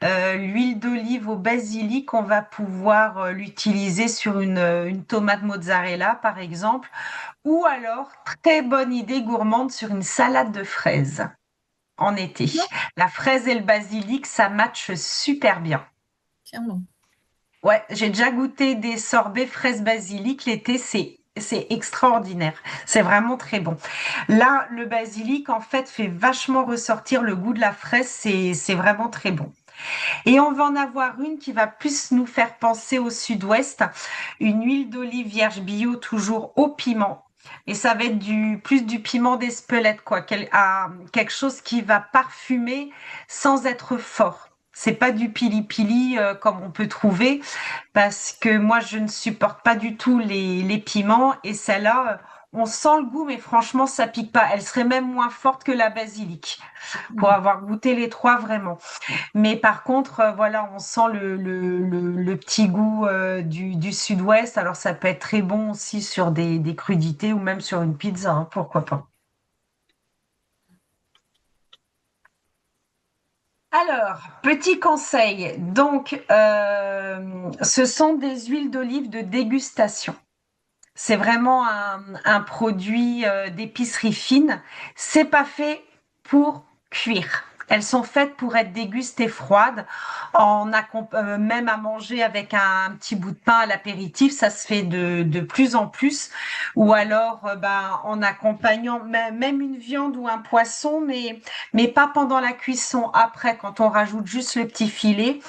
L'huile d'olive au basilic, on va pouvoir l'utiliser sur une tomate mozzarella par exemple, ou alors très bonne idée gourmande sur une salade de fraises en été. La fraise et le basilic, ça matche super bien. Tiens, bon. Ouais, j'ai déjà goûté des sorbets fraises basilic l'été, c'est extraordinaire. C'est vraiment très bon. Là, le basilic en fait fait vachement ressortir le goût de la fraise, c'est vraiment très bon. Et on va en avoir une qui va plus nous faire penser au sud-ouest, une huile d'olive vierge bio toujours au piment. Et ça va être plus du piment d'Espelette, quoi, quelque chose qui va parfumer sans être fort. C'est pas du pili-pili comme on peut trouver, parce que moi je ne supporte pas du tout les piments et celle-là, on sent le goût, mais franchement ça pique pas. Elle serait même moins forte que la basilic pour avoir goûté les trois vraiment. Mais par contre, voilà, on sent le petit goût du sud-ouest. Alors, ça peut être très bon aussi sur des crudités ou même sur une pizza, hein, pourquoi pas. Alors, petit conseil. Donc, ce sont des huiles d'olive de dégustation. C'est vraiment un produit d'épicerie fine. C'est pas fait pour cuire. Elles sont faites pour être dégustées froides, même à manger avec un petit bout de pain à l'apéritif, ça se fait de plus en plus. Ou alors, en accompagnant même une viande ou un poisson, mais pas pendant la cuisson. Après, quand on rajoute juste le petit filet.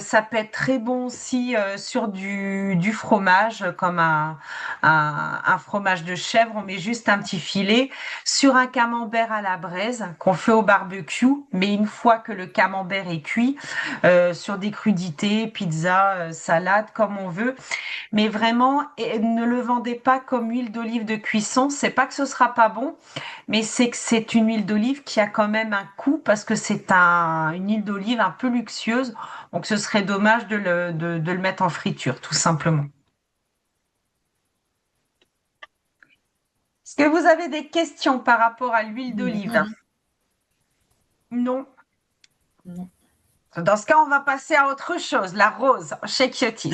Ça peut être très bon aussi sur du fromage, comme un fromage de chèvre. On met juste un petit filet sur un camembert à la braise qu'on fait au barbecue. Mais une fois que le camembert est cuit, sur des crudités, pizza, salade, comme on veut. Mais vraiment, ne le vendez pas comme huile d'olive de cuisson. C'est pas que ce sera pas bon, mais c'est que c'est une huile d'olive qui a quand même un coût parce que c'est une huile d'olive un peu luxueuse. Donc, ce serait dommage de le mettre en friture, tout simplement. Est-ce que vous avez des questions par rapport à l'huile d'olive? Non. Non. Dans ce cas, on va passer à autre chose, la rose chez Kyotis.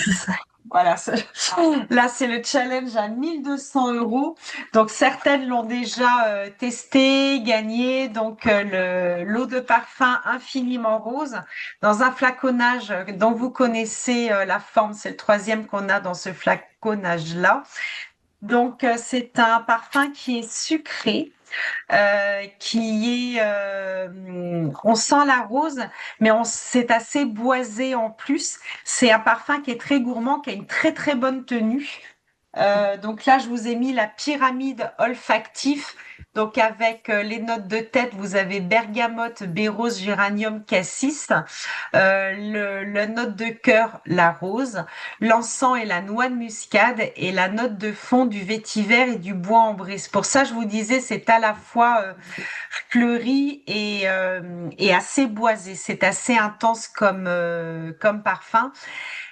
Voilà, là, c'est le challenge à 1200 euros. Donc, certaines l'ont déjà testé, gagné. Donc, l'eau de parfum infiniment rose dans un flaconnage dont vous connaissez la forme. C'est le troisième qu'on a dans ce flaconnage-là. Donc, c'est un parfum qui est sucré, on sent la rose, mais c'est assez boisé en plus. C'est un parfum qui est très gourmand, qui a une très très bonne tenue. Donc là, je vous ai mis la pyramide olfactif. Donc avec les notes de tête, vous avez bergamote, bérose, géranium, cassis. Le note de cœur, la rose. L'encens et la noix de muscade. Et la note de fond du vétiver et du bois ambré. C'est pour ça, je vous disais, c'est à la fois fleuri et assez boisé. C'est assez intense comme parfum.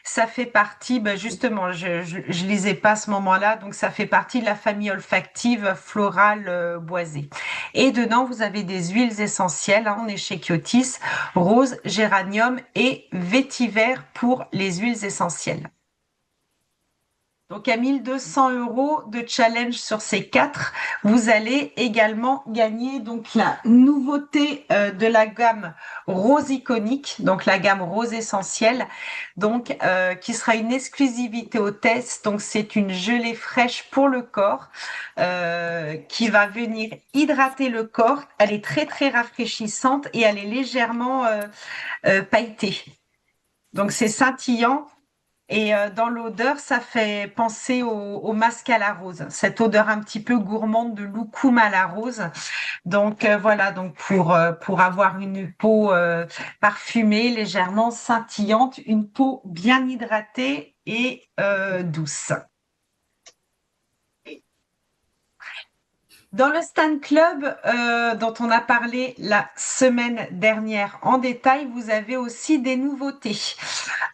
Ça fait partie, justement, je lisais pas à ce moment-là, donc ça fait partie de la famille olfactive florale boisée. Et dedans, vous avez des huiles essentielles, on est chez Kyotis, rose, géranium et vétiver pour les huiles essentielles. Donc à 1200 euros de challenge sur ces 4, vous allez également gagner donc la nouveauté de la gamme rose iconique, donc la gamme rose essentielle, donc qui sera une exclusivité au test. Donc c'est une gelée fraîche pour le corps qui va venir hydrater le corps. Elle est très très rafraîchissante et elle est légèrement pailletée. Donc c'est scintillant. Et dans l'odeur, ça fait penser au masque à la rose, cette odeur un petit peu gourmande de loukoum à la rose. Donc voilà, donc pour avoir une peau parfumée, légèrement scintillante, une peau bien hydratée et douce. Dans le Stan Club dont on a parlé la semaine dernière en détail, vous avez aussi des nouveautés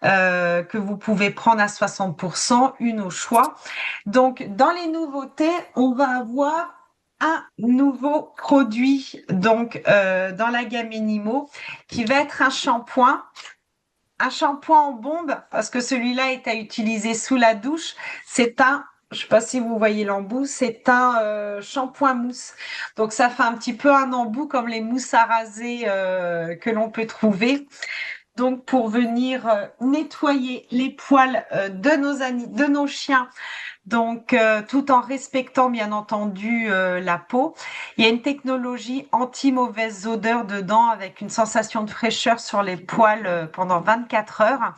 que vous pouvez prendre à 60%, une au choix. Donc, dans les nouveautés, on va avoir un nouveau produit donc dans la gamme Enimo qui va être un shampoing. Un shampoing en bombe, parce que celui-là est à utiliser sous la douche. C'est un, je sais pas si vous voyez l'embout, c'est un shampoing mousse. Donc ça fait un petit peu un embout comme les mousses à raser que l'on peut trouver. Donc pour venir nettoyer les poils de nos chiens. Donc, tout en respectant bien entendu la peau. Il y a une technologie anti-mauvaise odeur dedans avec une sensation de fraîcheur sur les poils pendant 24 heures.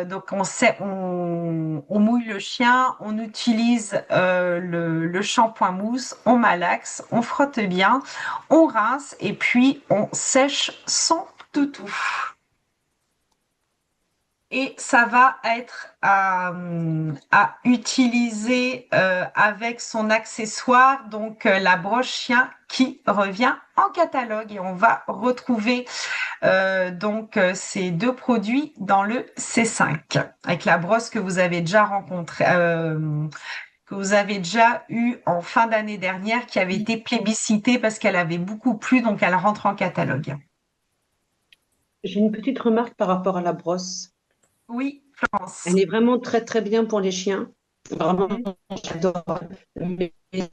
Donc, on mouille le chien, on utilise le shampoing mousse, on malaxe, on frotte bien, on rince et puis on sèche son toutou. Et ça va être à utiliser avec son accessoire, donc la broche chien qui revient en catalogue. Et on va retrouver ces deux produits dans le C5 avec la brosse que vous avez déjà rencontrée. Que vous avez déjà eu en fin d'année dernière, qui avait été plébiscitée parce qu'elle avait beaucoup plu, donc elle rentre en catalogue. J'ai une petite remarque par rapport à la brosse. Oui, Florence. Elle est vraiment très très bien pour les chiens. Vraiment, j'adore. Mais elle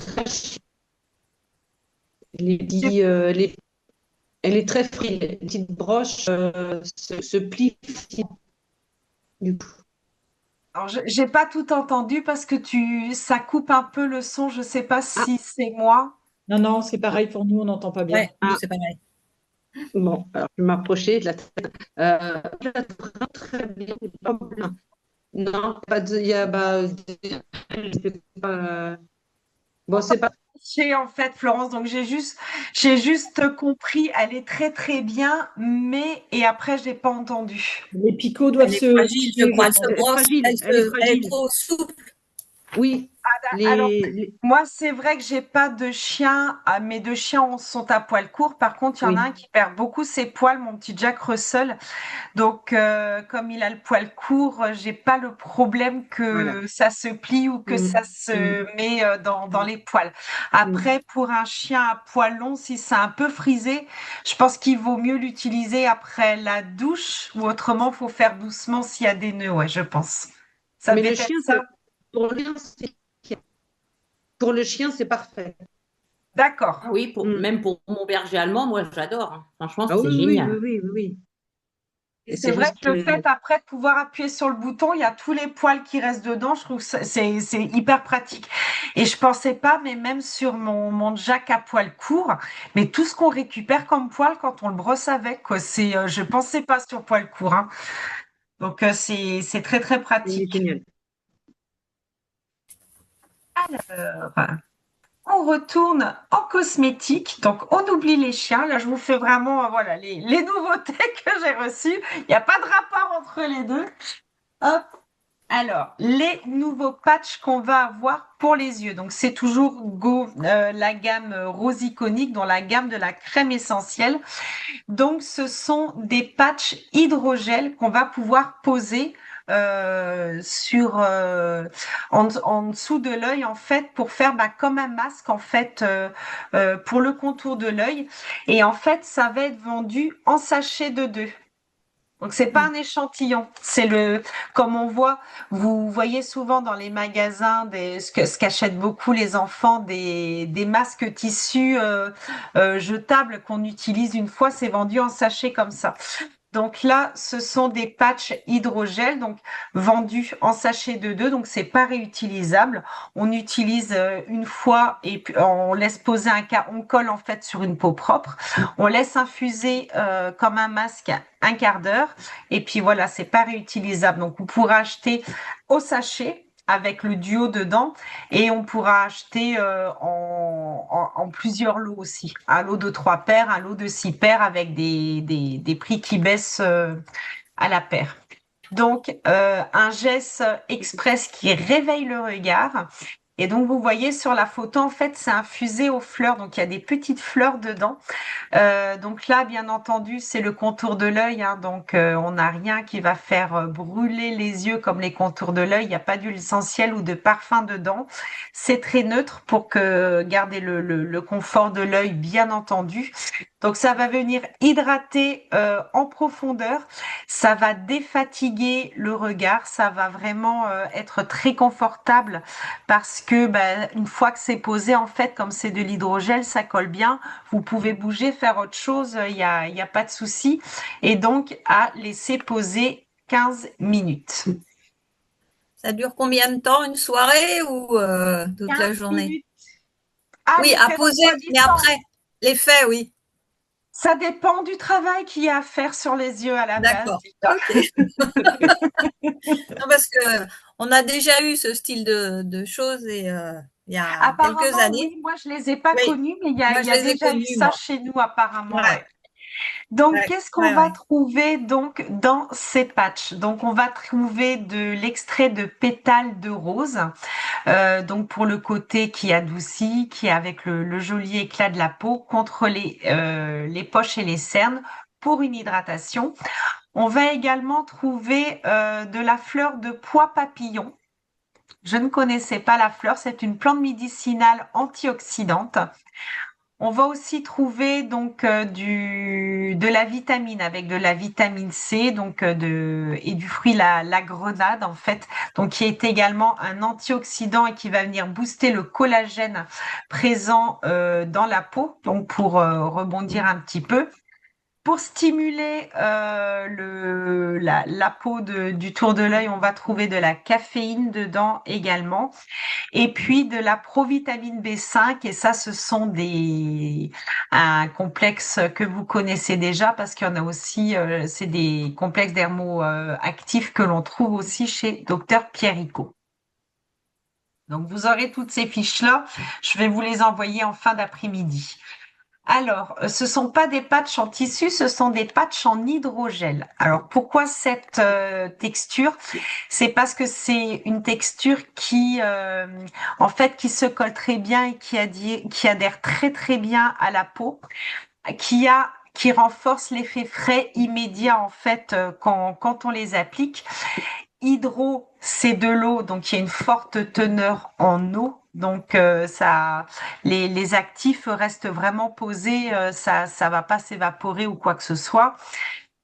est très frêle. Les petites broches se plient facilement. Du coup. Alors, j'ai pas tout entendu parce que ça coupe un peu le son. Je sais pas si c'est moi. Non, non, c'est pareil pour nous, on n'entend pas bien. Ouais, nous, c'est pareil. Bon, alors je vais m'approcher de la tête. Vraiment très bien. Non, pas de. Il y a. Bon, c'est pas. En fait, Florence, donc j'ai juste compris, elle est très très bien, mais et après j'ai pas entendu. Les picots doivent Elle est fragile, je crois. Elle se brosse, fragile, elle est trop souple. Oui, Alors, les- moi, c'est vrai que j'ai pas de chien. Mes deux chiens sont à poil court. Par contre, il y en a oui, un qui perd beaucoup ses poils, mon petit Jack Russell. Donc, comme il a le poil court, j'ai pas le problème voilà. que ça se plie ou que Mm, ça mm, se met dans mm, les poils. mm. Après, pour un chien à poil long, si c'est un peu frisé, je pense qu'il vaut mieux l'utiliser après la douche ou autrement, faut faire doucement s'il y a des nœuds, ouais, je pense. Ça Mais devait le être chien, ça. pour le chien, c'est parfait. D'accord. Ah oui, Mm. même pour mon berger allemand, moi j'adore, hein. Franchement, Ah c'est oui, oui, oui, génial. oui, oui, oui. Et Et c'est c'est vrai juste que le fait après de pouvoir appuyer sur le bouton, il y a tous les poils qui restent dedans. Je trouve que c'est hyper pratique. Et je pensais pas, mais même sur mon Jack à poil court, mais tout ce qu'on récupère comme poil quand on le brosse avec, quoi, je pensais pas sur poil court, hein. Donc c'est très très il est pratique. génial. Alors, on retourne en cosmétique. Donc on oublie les chiens. Là, je vous fais vraiment voilà les nouveautés que j'ai reçues. Il n'y a pas de rapport entre les deux. Hop. Alors, les nouveaux patchs qu'on va avoir pour les yeux. Donc, c'est toujours la gamme Rose Iconique, dans la gamme de la crème essentielle. Donc, ce sont des patchs hydrogel qu'on va pouvoir poser en dessous de l'œil, en fait, pour faire comme un masque, en fait, pour le contour de l'œil. Et en fait, ça va être vendu en sachet de 2. Donc c'est pas un échantillon, comme on voit, vous voyez souvent dans les magasins ce qu'achètent beaucoup les enfants, des masques tissus jetables qu'on utilise une fois, c'est vendu en sachet comme ça. Donc là, ce sont des patchs hydrogel, donc vendus en sachet de 2, donc c'est pas réutilisable. On utilise une fois et puis on laisse poser on colle en fait sur une peau propre. On laisse infuser comme un masque un quart d'heure et puis voilà, c'est pas réutilisable. Donc on pourra acheter au sachet avec le duo dedans et on pourra acheter en plusieurs lots aussi. Un lot de 3 paires, un lot de 6 paires avec des prix qui baissent à la paire. Donc, un geste express qui réveille le regard. Et donc, vous voyez sur la photo, en fait, c'est infusé aux fleurs. Donc, il y a des petites fleurs dedans. Donc là, bien entendu, c'est le contour de l'œil, hein, donc on n'a rien qui va faire brûler les yeux comme les contours de l'œil. Il n'y a pas d'huile essentielle ou de parfum dedans. C'est très neutre pour garder le confort de l'œil, bien entendu. Donc ça va venir hydrater en profondeur. Ça va défatiguer le regard. Ça va vraiment être très confortable parce que une fois que c'est posé, en fait, comme c'est de l'hydrogel, ça colle bien. Vous pouvez bouger, faire autre chose, il y a pas de souci. Et donc, à laisser poser 15 minutes. Ça dure combien de temps, une soirée ou toute 15 la journée? minutes. Ah, Oui, à l'effet poser, mais refroidissant. après, l'effet, oui. Ça dépend du travail qu'il y a à faire sur les yeux à la base. D'accord. Ok. Non, parce que on a déjà eu ce style de choses et il y a quelques Apparemment, années. oui, moi je les ai pas Oui, connus, mais moi il y je a les ai déjà eu connus, ça moi. chez nous apparemment, Ouais, ouais. Donc, ouais, qu'est-ce qu'on ouais, va ouais. trouver donc dans ces patchs? Donc, on va trouver de l'extrait de pétales de rose, donc pour le côté qui adoucit, qui est avec le joli éclat de la peau contre les poches et les cernes pour une hydratation. On va également trouver de la fleur de pois papillon. Je ne connaissais pas la fleur, c'est une plante médicinale antioxydante. On va aussi trouver donc de la vitamine avec de la vitamine C donc et du fruit la grenade en fait donc qui est également un antioxydant et qui va venir booster le collagène présent dans la peau donc pour rebondir un petit peu. Pour stimuler la peau du tour de l'œil, on va trouver de la caféine dedans également. Et puis de la provitamine B5, et ça, ce sont un complexe que vous connaissez déjà parce qu'il y en a aussi, c'est des complexes dermo-actifs que l'on trouve aussi chez Docteur Pierrico. Donc vous aurez toutes ces fiches-là, je vais vous les envoyer en fin d'après-midi. Alors, ce sont pas des patchs en tissu, ce sont des patchs en hydrogel. Alors, pourquoi cette texture? C'est parce que c'est une texture en fait, qui se colle très bien et qui adhère très très bien à la peau, qui renforce l'effet frais immédiat en fait quand on les applique. Hydro, c'est de l'eau, donc il y a une forte teneur en eau. Donc les actifs restent vraiment posés, ça va pas s'évaporer ou quoi que ce soit.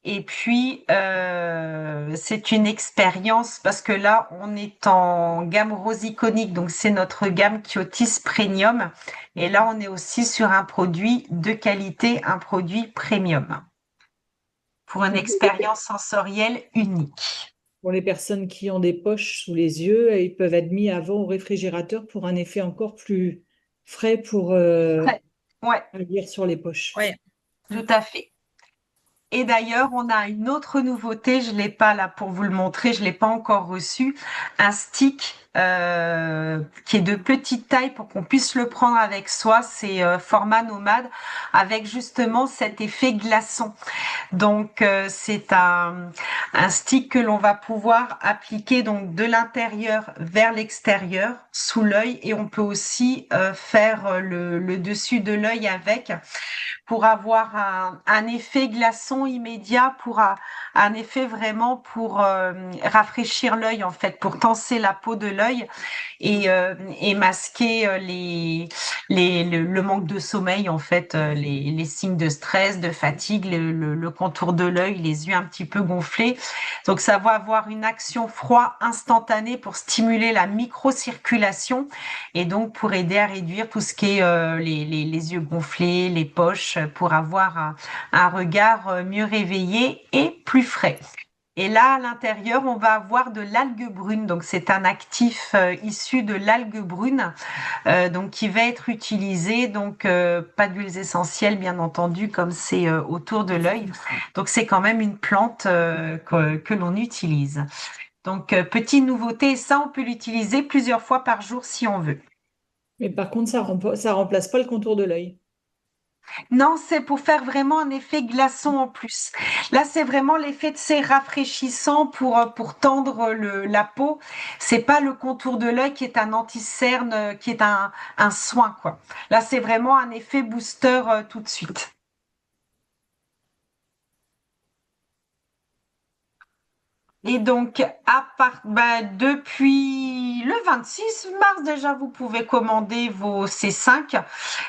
Et puis c'est une expérience parce que là on est en gamme rose iconique, donc c'est notre gamme Kyotis Premium. Et là on est aussi sur un produit de qualité, un produit premium pour une expérience sensorielle unique. Pour les personnes qui ont des poches sous les yeux, ils peuvent être mis avant au réfrigérateur pour un effet encore plus frais pour Ouais, agir sur les poches. Oui. tout à fait. Et d'ailleurs, on a une autre nouveauté, je l'ai pas là pour vous le montrer, je l'ai pas encore reçu, un stick qui est de petite taille pour qu'on puisse le prendre avec soi, c'est format nomade avec justement cet effet glaçon. Donc c'est un stick que l'on va pouvoir appliquer donc de l'intérieur vers l'extérieur sous l'œil et on peut aussi faire le dessus de l'œil avec pour avoir un effet glaçon immédiat, pour un effet vraiment pour rafraîchir l'œil en fait, pour tenser la peau de l'œil et masquer le manque de sommeil en fait, les signes de stress, de fatigue, le contour de l'œil, les yeux un petit peu gonflés. Donc ça va avoir une action froid instantanée pour stimuler la microcirculation et donc pour aider à réduire tout ce qui est les yeux gonflés, les poches, pour avoir un regard mieux réveillé et plus frais. Et là, à l'intérieur, on va avoir de l'algue brune. Donc, c'est un actif issu de l'algue brune, donc qui va être utilisé. Donc, pas d'huiles essentielles, bien entendu, comme c'est autour de l'œil. Donc, c'est quand même une plante que l'on utilise. Donc, petite nouveauté, ça, on peut l'utiliser plusieurs fois par jour si on veut. Mais par contre, ça remplace pas le contour de l'œil. Non, c'est pour faire vraiment un effet glaçon en plus. Là, c'est vraiment l'effet de ces rafraîchissant pour tendre la peau. C'est pas le contour de l'œil qui est un anti-cerne, qui est un soin, quoi. Là, c'est vraiment un effet booster tout de suite. Et donc, depuis le 26 mars déjà, vous pouvez commander vos C5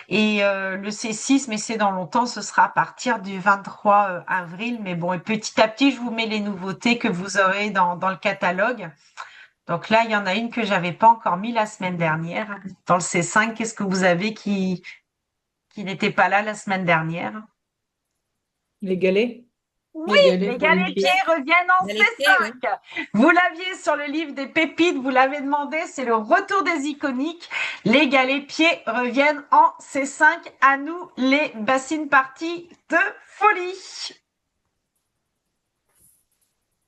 et le C6, mais c'est dans longtemps, ce sera à partir du 23 avril. Mais bon, et petit à petit, je vous mets les nouveautés que vous aurez dans le catalogue. Donc là, il y en a une que j'avais pas encore mis la semaine dernière. Dans le C5, qu'est-ce que vous avez qui n'était pas là la semaine dernière? Les galets? Oui, les galets pieds reviennent en Galets pieds, oui. C5. Vous l'aviez sur le livre des pépites, vous l'avez demandé, c'est le retour des iconiques. Les galets pieds reviennent en C5. À nous, les bassines parties de folie.